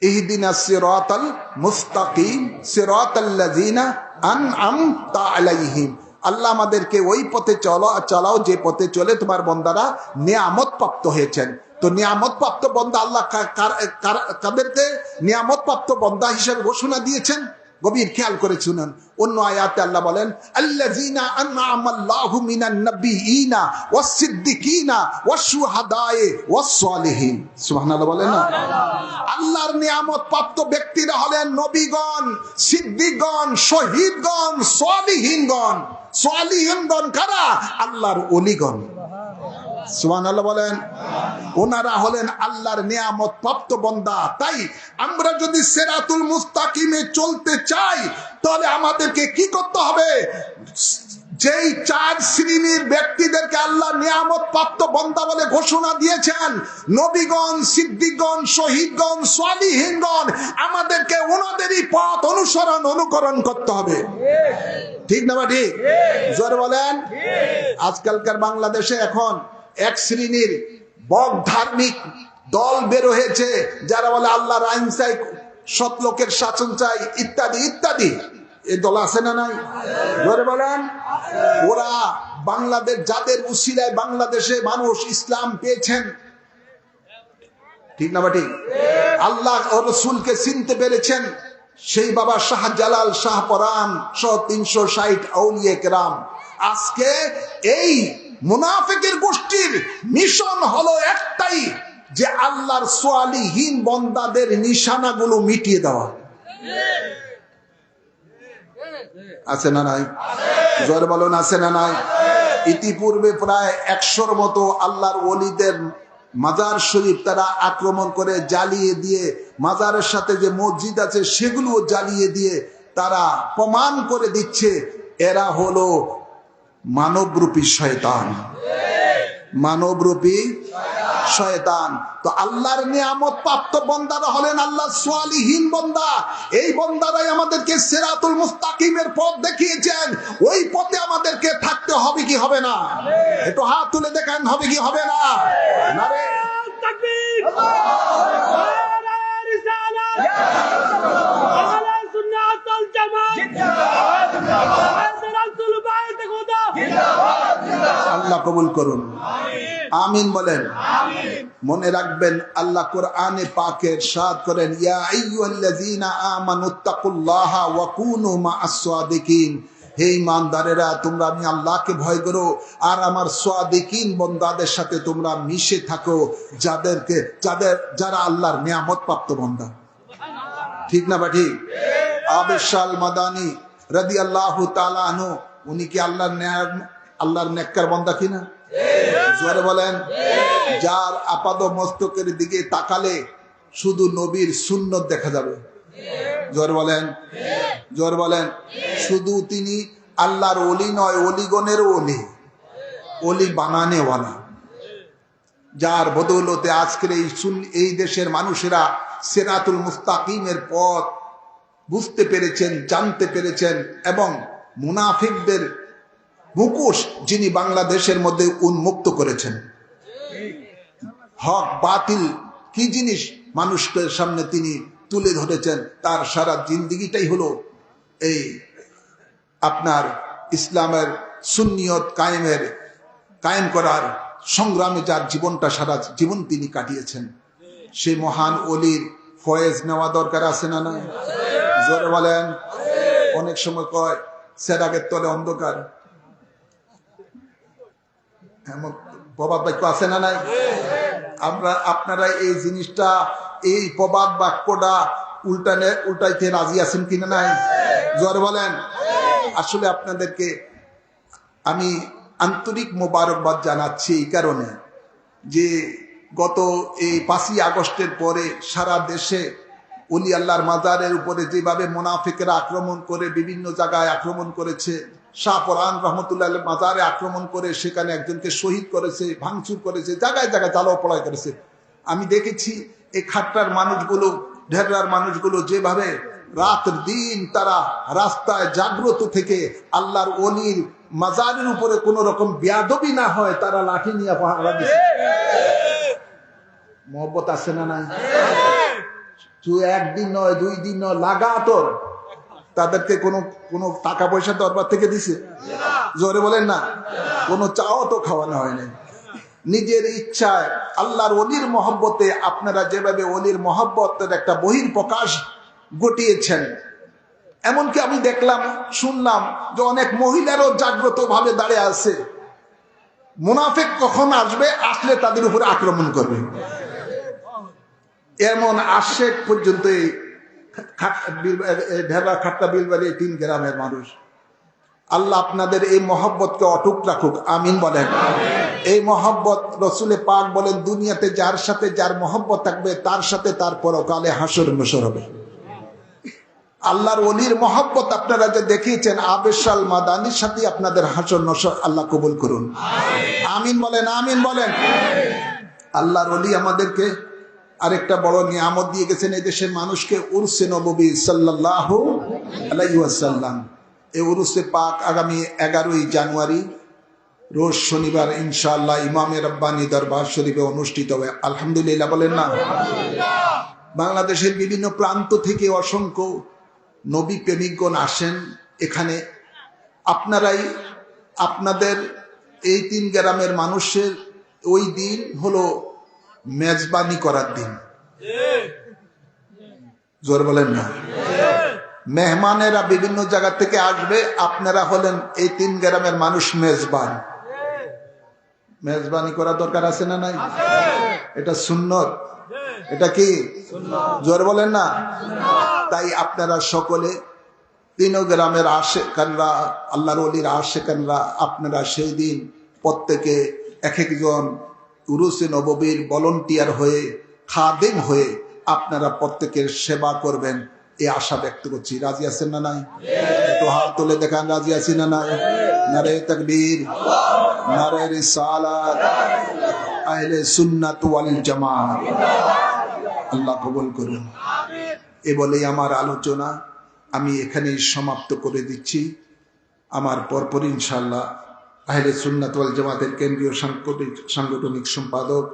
ইহদিনাস সিরাতাল মুস্তাকিম সিরাতাল্লাযিনা আনআমতা আলাইহিম। আল্লাহ আমাদেরকে ওই পথে চালাও যে পথে চলে তোমার বান্দারা নিয়ামত প্রাপ্ত হয়েছেন। তো নিয়ামত প্রাপ্ত বান্দা আল্লাহ কাদেরকে নিয়ামত প্রাপ্ত বান্দা হিসেবে ঘোষণা দিয়েছেন? গভীর খেয়াল করে শুনুন। অন্য আয়াতে আল্লাহ বলেন, আল্লাযীনা আনআমাল্লাহু মিনান নাবিয়িনা ওয়াস সিদ্দিকিনা ওয়াশ শুহাদায়ে ওয়াস সালিহিন। সুবহানাল্লাহ বলেন না? আল্লাহর নিয়ামত প্রাপ্ত ব্যক্তিরা হলেন নবীগণ, সিদ্দিকগণ, শহীদগণ, সালিহিনগণ। সালিহিনগণ কারা? আল্লাহর ওলিগণ। সুবহানাল্লাহ বলেন। ওনারা হলেন আল্লাহর নিয়ামত প্রাপ্ত বান্দা। তাই আমরা যদি সিরাতুল মুস্তাকিমে চলতে চাই তাহলে আমাদেরকে কি করতে হবে? যেই 4 শ্রেণীর ব্যক্তিদেরকে আল্লাহ নিয়ামত প্রাপ্ত বান্দা বলে ঘোষণা দিয়েছেন, নবীগণ, সিদ্দিকগণ, শহীদগণ, সালিহিনগণ, আমাদেরকে ওনাদেরই পথ অনুকরণ করতে হবে। ঠিক না ঠিক? জোরে বলেন। আজকালকার বাংলাদেশে এখন এক শ্রেণীর বগ ধার্মিক দল বের হয়েছে যারা বলে আল্লাহর আইন চাই, সৎ লোকের শাসন চাই, ইত্যাদি ইত্যাদি। এই দল আছে না নাই? জোরে বলেন। ওরা বাংলাদেশ, যাদের উসিলায় বাংলাদেশে মানুষ ইসলাম পেয়েছেন, ঠিক না ঠিক? আল্লাহ ও রাসূলকে চিনতে পেরেছেন, সেই বাবা শাহজালাল, শাহপরান সহ ৩৬০ আউলিয়া কেরাম। আজকে এই মুনাফিকের গোষ্ঠীর মিশন হলো একটাই, যে আল্লাহর সালিহীন বান্দাদের নিশানাগুলো মিটিয়ে দেওয়া। আছে না নাই? জোরে বলুন, আছে না নাই? ইতিপূর্বে প্রায় ১০০-র মতো আল্লাহর ওলিদের মাজার শরীফ তারা আক্রমণ করে জ্বালিয়ে দিয়ে, মাজারের সাথে যে মসজিদ আছে সেগুলো জ্বালিয়ে দিয়ে তারা প্রমাণ করে দিচ্ছে এরা হলো মানবরূপী শয়তান। মানবরূপী শয়তান। তো আল্লাহর নিয়ামত প্রাপ্ত বান্দারা হলেন আল্লাহর সালিহীন বান্দা। এই বান্দারাই আমাদেরকে সিরাতুল মুস্তাকিমের পথ দেখিয়েছেন। ওই পথে আমাদেরকে থাকতে হবে কি হবে না? একটু হাত তুলে দেখান, হবে কি হবে না? নারে তাকবীর, নারে রিসালাত, আহলে সুন্নাত ওয়াল জামাত জিন্দাবাদ, জিন্দাবাদ, রাসূল বাইত খোদা জিন্দাবাদ, জিন্দাবাদ। আল্লাহ কবুল করুন, আমিন বলেন। মনে রাখবেন, আল্লাহ কোরআনে পাকে ইরশাদ করেন, ইয়া আইয়ুহাল্লাযীনা আমানুত্তাকুল্লাহা ওয়া কুনু মা'আস সাদিকিন। হে ঈমানদারেরা, তোমরা আমি আল্লাহকে ভয় করো আর আমার সাদিকিন বান্দাদের সাথে তোমরা মিশে থাকো, যারা আল্লাহর নিয়ামত প্রাপ্ত বান্দা। ঠিক না বা ঠিক? আবেশাল মাদানী রাদিয়াল্লাহু তাআলা আনহু, উনি কি আল্লাহর নেককার বান্দা কিনা? জোরে বলেন। যার আপাদ মস্তকের দিকে তাকালে শুধু নবীর সুন্নত দেখা যাবে। জোরে বলেন, জোরে বলেন। শুধু তিনি আল্লাহর ওলি নয়, অলিগণেরও ওলি, ওলি বানানেওয়ালা, যার বদৌলতে আজকের এই দেশের মানুষেরা সিরাতুল মুস্তাকিমের পথ বুঝতে পেরেছেন, জানতে পেরেছেন, এবং মুনাফিকদের মুখোশ যিনি বাংলাদেশের মধ্যে উন্মুক্ত করেছেন। হক বাতিল কি জিনিস মানুষের সামনে তিনি তুলে ধরেছেন। তার সারা জিন্দেগিটাই হলো এই আপনার ইসলামের সুন্নিয়ত কায়েম করার সংগ্রামে যার জীবনটা সারা জীবন তিনি কাটিয়েছেন। সেই মহান ওলির ফয়েজ নেওয়া দরকার আছে না নাই? জোরে বলেন। অনেক সময় কয় সেরাগের তলে অন্ধকার, এমন প্রবাদ বাক্য আছে না নাই? আপনারা এই জিনিসটা, এই প্রবাদ বাক্যটা উল্টাইতে রাজি আছেন কিনা নাই? জোরে বলেন। আসলে আপনাদেরকে আমি আন্তরিক মোবারকবাদ জানাচ্ছি এই কারণে যে গত এই 5ই আগস্টের পরে সারা দেশে ওলি আল্লাহর মাজারের উপরে যেভাবে মুনাফিকরা আক্রমণ করে বিভিন্ন জায়গায় আক্রমণ করেছে, শাহপরান রহমতুল্লাহ মাজারে আক্রমণ করে সেখানে একজনকে শহীদ করেছে, ভাঙচুর করেছে, জায়গায় জায়গায় জ্বালাও পোড়াই করেছে। আমি দেখেছি এই খাট্টার মানুষগুলো, ঢেররার মানুষগুলো যেভাবে রাত দিন তারা রাস্তায় জাগ্রত থেকে আল্লাহর ওলির মাজারের উপরে কোন রকম বেয়াদবি না হয় তারা লাঠি নিয়ে পাহারা দিচ্ছে। মহব্বত আছে না নাই? তুই একদিন নয়, 2 দিন নয়, লাগাতর তাদেরকে কোনো টাকা পয়সা দরবার থেকে দিছে? জোরে বলেন না। কোনো চাও তো খাওয়ানো হয় নাই। নিজের ইচ্ছায় আল্লাহর ওলির মহব্বতে আপনারা যেভাবে ওলির মহব্বতের একটা বহির প্রকাশ ঘটিয়েছেন, এমনকি আমি দেখলাম, শুনলাম যে অনেক মহিলারও জাগ্রত ভাবে দাঁড়িয়ে আছে। মুনাফিক কখন আসবে, আসলে তাদের উপরে আক্রমণ করবে, এমন আশেক পর্যন্ত ঢেরা খাট্টা বিলবাড়ি 3 গ্রামের মানুষ। আল্লাহ আপনাদের এই মহব্বতকে অটুট রাখুক, আমিন বলেন। এই মহব্বত রসুলে পাক বলেন, দুনিয়াতে যার সাথে যার মহব্বত থাকবে তার সাথে তার পরকালে হাসর নসর হবে। আল্লাহর ওলির মহব্বত আপনারা যে দেখিয়েছেন, আবেশাল মাদানির সাথে আপনাদের হাসর নসর আল্লাহ কবুল করুন, আমিন বলেন, আমিন বলেন। আল্লাহর ওলি আমাদেরকে আরেকটা বড় নিয়ামত দিয়ে গেছেন এই দেশের মানুষকে, উরসে নববী সাল্লাল্লাহু আলাইহি ওয়াসাল্লাম। এই উরসে পাক আগামী 11ই জানুয়ারি রোজ শনিবার ইনশাআল্লাহ ইমামে রব্বানি দরবার শরীফে অনুষ্ঠিত হবে। আলহামদুলিল্লাহ বলেন না। বাংলাদেশের বিভিন্ন প্রান্ত থেকে অসংখ্য নবী প্রেমিকগণ আসেন এখানে। আপনারাই আপনাদের এই 3 গ্রামের মানুষের ওই দিন হলো মেজবানি করার দিন। জোর বলেন না। মেহমানেরা বিভিন্ন জায়গা থেকে আসবে, আপনারা হলেন এই 3 গ্রামের মানুষ মেজবান। মেজবানি করা দরকার আছে না নাই? এটা সুন্নত। এটা কি জোর বলেন না? তাই আপনারা সকলে 3 গ্রামের আশেকানরা, আল্লাহর ওলির আশেকানরা, আপনারা সেই দিন প্রত্যেকে এক একজন উরুসে নববীর ভলান্টিয়ার হয়ে, খাদেম হয়ে আপনারা প্রত্যেকের সেবা করবেন, এই আশা ব্যক্ত করছি। রাজি আছেন না নাই? একটু হাত তুলে দেখান, রাজি আছি না নাই? নারে তাকবীর, নারে রিসালাত, আহলে সুন্নাত ওয়াল জামাত। আল্লাহ কবুল করুন। এ বলেই আমার আলোচনা আমি এখানেই সমাপ্ত করে দিচ্ছি। আমার পরপর ইনশাআল্লাহ আহলে সুন্নাত ওয়াল জামাতের কেন্দ্রীয় সাংগঠনিক সম্পাদক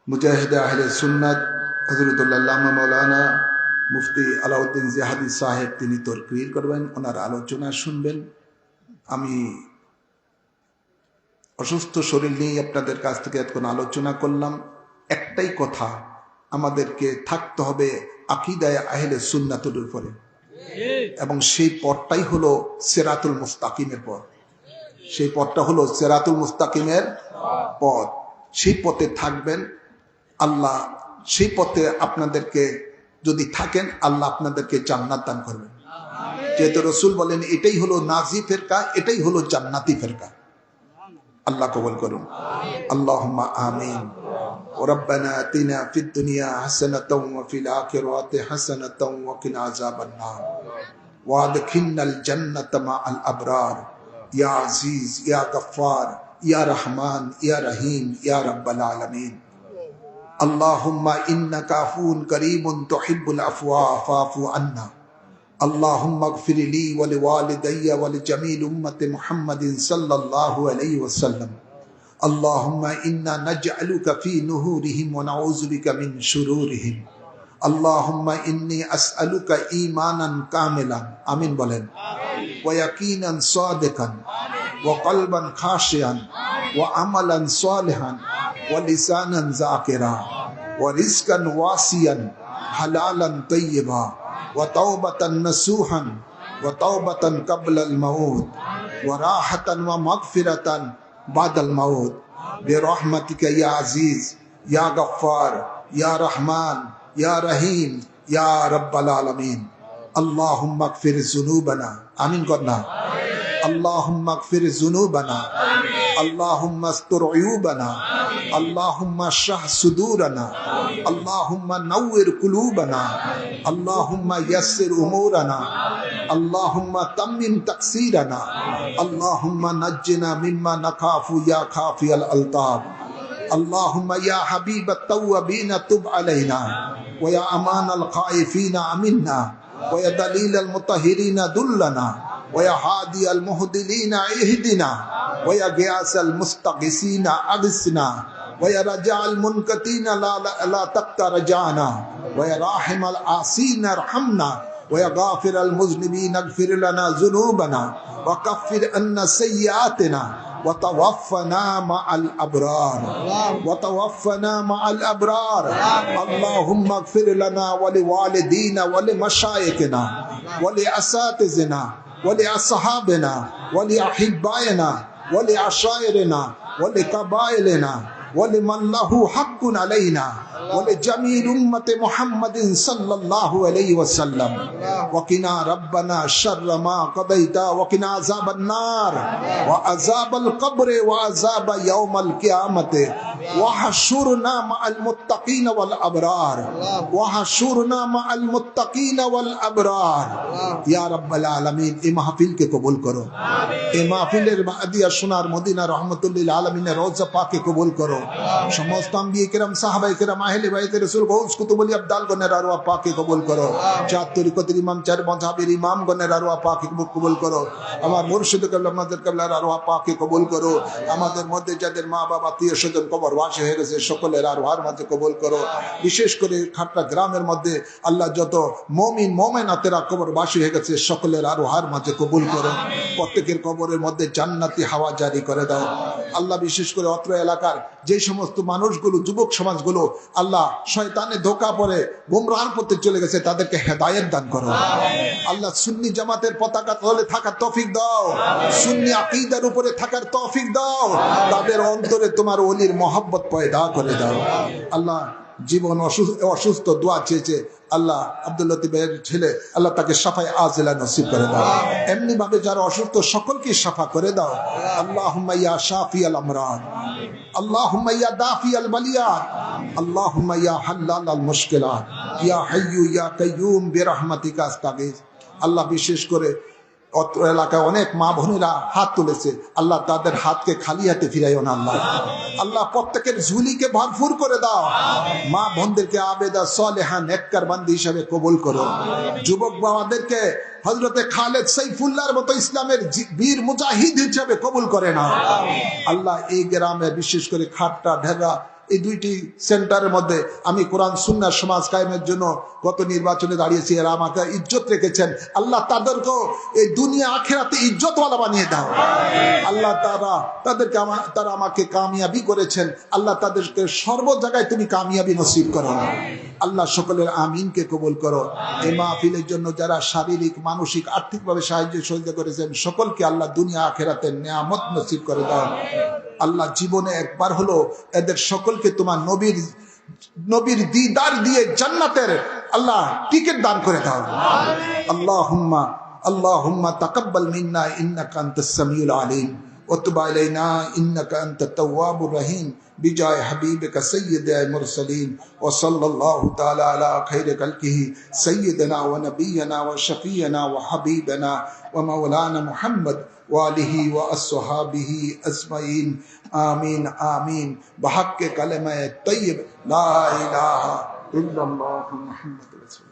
মুজাহিদ আহলে সুন্নাত হযরতুল্লাহ আল্লামা মাওলানা মুফতি আলাউদ্দিন জিহাদি সাহেব তিনি তাকরীর করবেন, ওনার আলোচনা শুনবেন। আমি অসুস্থ শরীর নিয়ে আপনাদের কাছ থেকে এতক্ষণ আলোচনা করলাম। একটাই কথা, আমাদেরকে থাকতে হবে আকীদায়ে আহলে সুন্নাতের উপরে, এবং সেই পথটাই হলো সিরাতুল মুস্তাকিমের পথ। সেই পথটা হলো সিরাতুল মুস্তাকিমের পথ। সেই পথে থাকবেন। আল্লাহ সেই পথে আপনাদেরকে যদি থাকেন, আল্লাহ আপনাদেরকে জান্নাত দান করবেন। যেহেতু রসুল বলেন এটাই হলো নাজি ফেরকা, এটাই হলো জান্নাতি ফেরকা। আল্লাহ কবুল করুন। আল্লাহুম্মা আমিন। রব্বানা আতিনা ফিদ দুনিয়া হাসানাতাও ওয়া ফিল আখিরাতি হাসানাতাও ওয়া কিনা আযাবান নার। وادخلنا الجنة مع الأبرار يا عزيز يا غفار يا رحمن يا رحيم يا رب العالمين اللهم إنك عفو كريم تحب العفو فاعف عنا اللهم اغفر لي ولوالدي ولجميع أمة محمد صلى الله عليه وسلم اللهم إنا نجعلك في نهورهم ونعوذ بك من شرورهم اللهم إني أسألك إيمانا كاملا آمين بولن ويقينا صادقا وقلبا خاشعا وعملا صالحا ولسانا ذاكرا ورزقا واسعا حلالا طيبا وتوبة نصوحا وتوبة قبل الموت وراحة ومغفرة بعد الموت برحمتك يا عزيز يا غفار يا رحمن يا رحيم يا رب العالمين اللهم اغفر ذنوبنا آمين قلنا اللهم اغفر ذنوبنا اللهم استر عيوبنا اللهم اشرح صدورنا اللهم نور قلوبنا اللهم يسر امورنا اللهم تمم تقصيرنا اللهم نجنا مما نخاف يا خافي الالطاف اللهم يا حبيب التوابين تب علينا ويا امان الخائفين امنا ويا دليل المطهرين دلنا ويا هادي المهدلين اهدنا ويا غياث المستغيثين اغثنا ويا رجاء المنكتين لا تقطع رجانا ويا راحم العاصين ارحمنا ويا غافر المذنبين اغفر لنا ذنوبنا وكفر عنا سيئاتنا وتوفنا مع الأبرار وتوفنا مع الأبرار اللهم اغفر لنا ولوالدينا ولمشايخنا ولأساتذتنا ولأصحابنا ولأحبائنا ولعشائرنا ولقبائلنا ولمن له حق علينا ولجميع أمة محمد صلى الله عليه وسلم وقنا ربنا شر ما قضيت وقنا عذاب النار وعذاب القبر وعذاب يوم القيامة وحشرنا مع المتقين والأبرار وحشرنا مع المتقين والأبرار يا رب العالمين এই মাহফিলকে কবুল করো এই মাহফিলের মাদিয়া সোনার মদিনা রহমতুল্লিল আলামিনের রওজা পাকে কবুল করো সমস্ত আম্বিয়া কিরাম সাহাবায়ে কিরাম আহলে বাইতে রাসূল গৌস কুতুবুল আবদাল গণের আরওয়াহ পাকে কবুল করো চার তরিকতের ইমাম চার মাযহাবের ইমাম গণের আরওয়াহ পাকে কবুল করো আমার মুর্শিদ কিবলা আমাদের কিবলার আরওয়াহ পাকে কবুল করো আমাদের মধ্যে যাদের মা বাবা আত্মীয় স্বজন কবরবাসী হয়ে গেছে সকলের আরওয়াহর মাঝে কবুল করো বিশেষ করে খাট্টা গ্রামের মধ্যে আল্লাহ যত মুমিন মুমিনাতেরা কবরবাসী হয়ে গেছে সকলের আরওয়াহর মাঝে কবুল করো প্রত্যেকের কবরের মধ্যে জান্নাতি হাওয়া জারি করে দাও আল্লাহ বিশেষ করে অত্র এলাকার যে সমস্ত মানুষগুলো যুবক সমাজগুলো আল্লাহ শয়তানে ধোঁকা পড়ে গোমরাহর পথে চলে গেছে তাদেরকে হেদায়েত দান করো আল্লাহ সুন্নি জামাতের পতাকা তলে থাকার তৌফিক দাও সুন্নি আকীদার উপরে থাকার তৌফিক দাও তাদের অন্তরে তোমার ওলির মহব্বত পয়দা করে দাও আল্লাহ জীবন অসুস্থ দোয়া চেয়েছে আল্লাহ আব্দুল লতিফের ছেলে আল্লাহ তাকে শাফায়ে আজিলা নসিব করে দাও এমনি ভাবে যারা অসুস্থ সকলকে শাফা করে দাও আল্লাহুম্মা ইয়া শাফিয়াল আমরাদ আল্লাহুম্মা ইয়া দাফিয়াল বালিয়াত আল্লাহুম্মা ইয়া হাল্লালাল মুশকিলাত ইয়া হাইয়্যু ইয়া কাইয়্যুম বিরহমাতিকা আস্তাগীথ আল্লাহ বিশেষ করে অত্র এলাকায় অনেক মা বোনেরা হাত তুলেছে আল্লাহ তাদের হাতকে খালি হাতে ফিরাইও না আল্লাহ আল্লাহ প্রত্যেকের ঝুলিকে ভরপুর করে দাও মা বোনদেরকে আবেদা সালেহা নেককার বান্দি হিসেবে কবুল করো যুবক বাবাদেরকে হযরতে খালেদ সাইফুল্লাহর মতো ইসলামের বীর মুজাহিদ হিসেবে কবুল করে না আল্লাহ এই গ্রামে বিশেষ করে খাট্টা ঢেরা এই দুইটি সেন্টারের মধ্যে আমি কোরআন সুন্নাহ সমাজ কায়েমের জন্য গত নির্বাচনে দাঁড়িয়েছি এরা আমাকে ইজ্জত রেখেছেন আল্লাহ তাদেরকেও এই দুনিয়া আখিরাতে ইজ্জতওয়ালা বানিয়ে দাও আল্লাহ তারা আমাকে কামিয়াবি করেছেন আল্লাহ তাদেরকে সর্ব জায়গায় তুমি কামিয়াবি নসিব করো আল্লাহ সকলের আমিনকে কবুল করো এই মাহফিলের জন্য যারা শারীরিক মানসিক আর্থিকভাবে সাহায্য সহযোগিতা করেছেন সকলকে আল্লাহ দুনিয়া আখিরাতের নিয়ামত নসিব করে দাও আল্লাহ জীবনে একবার হলো এদের সকলকে তোমার নবীর দিদার দিয়ে জান্নাতের আল্লাহ টিকিট দান করে দাও আল্লাহুম্মা তাকাব্বাল মিন্না ইন্নাকা আনতাস সামিউল আলিম وتب علينا إنك أنت التواب الرحيم بجاه حبيبك سيد المرسلين وصلى الله تعالى على خير خلقه سيدنا ونبينا وشفينا وحبيبنا ومولانا محمد وآله وأصحابه أجمعين آمين آمين بحق كلمة طيب لا إله إلا الله محمد رسول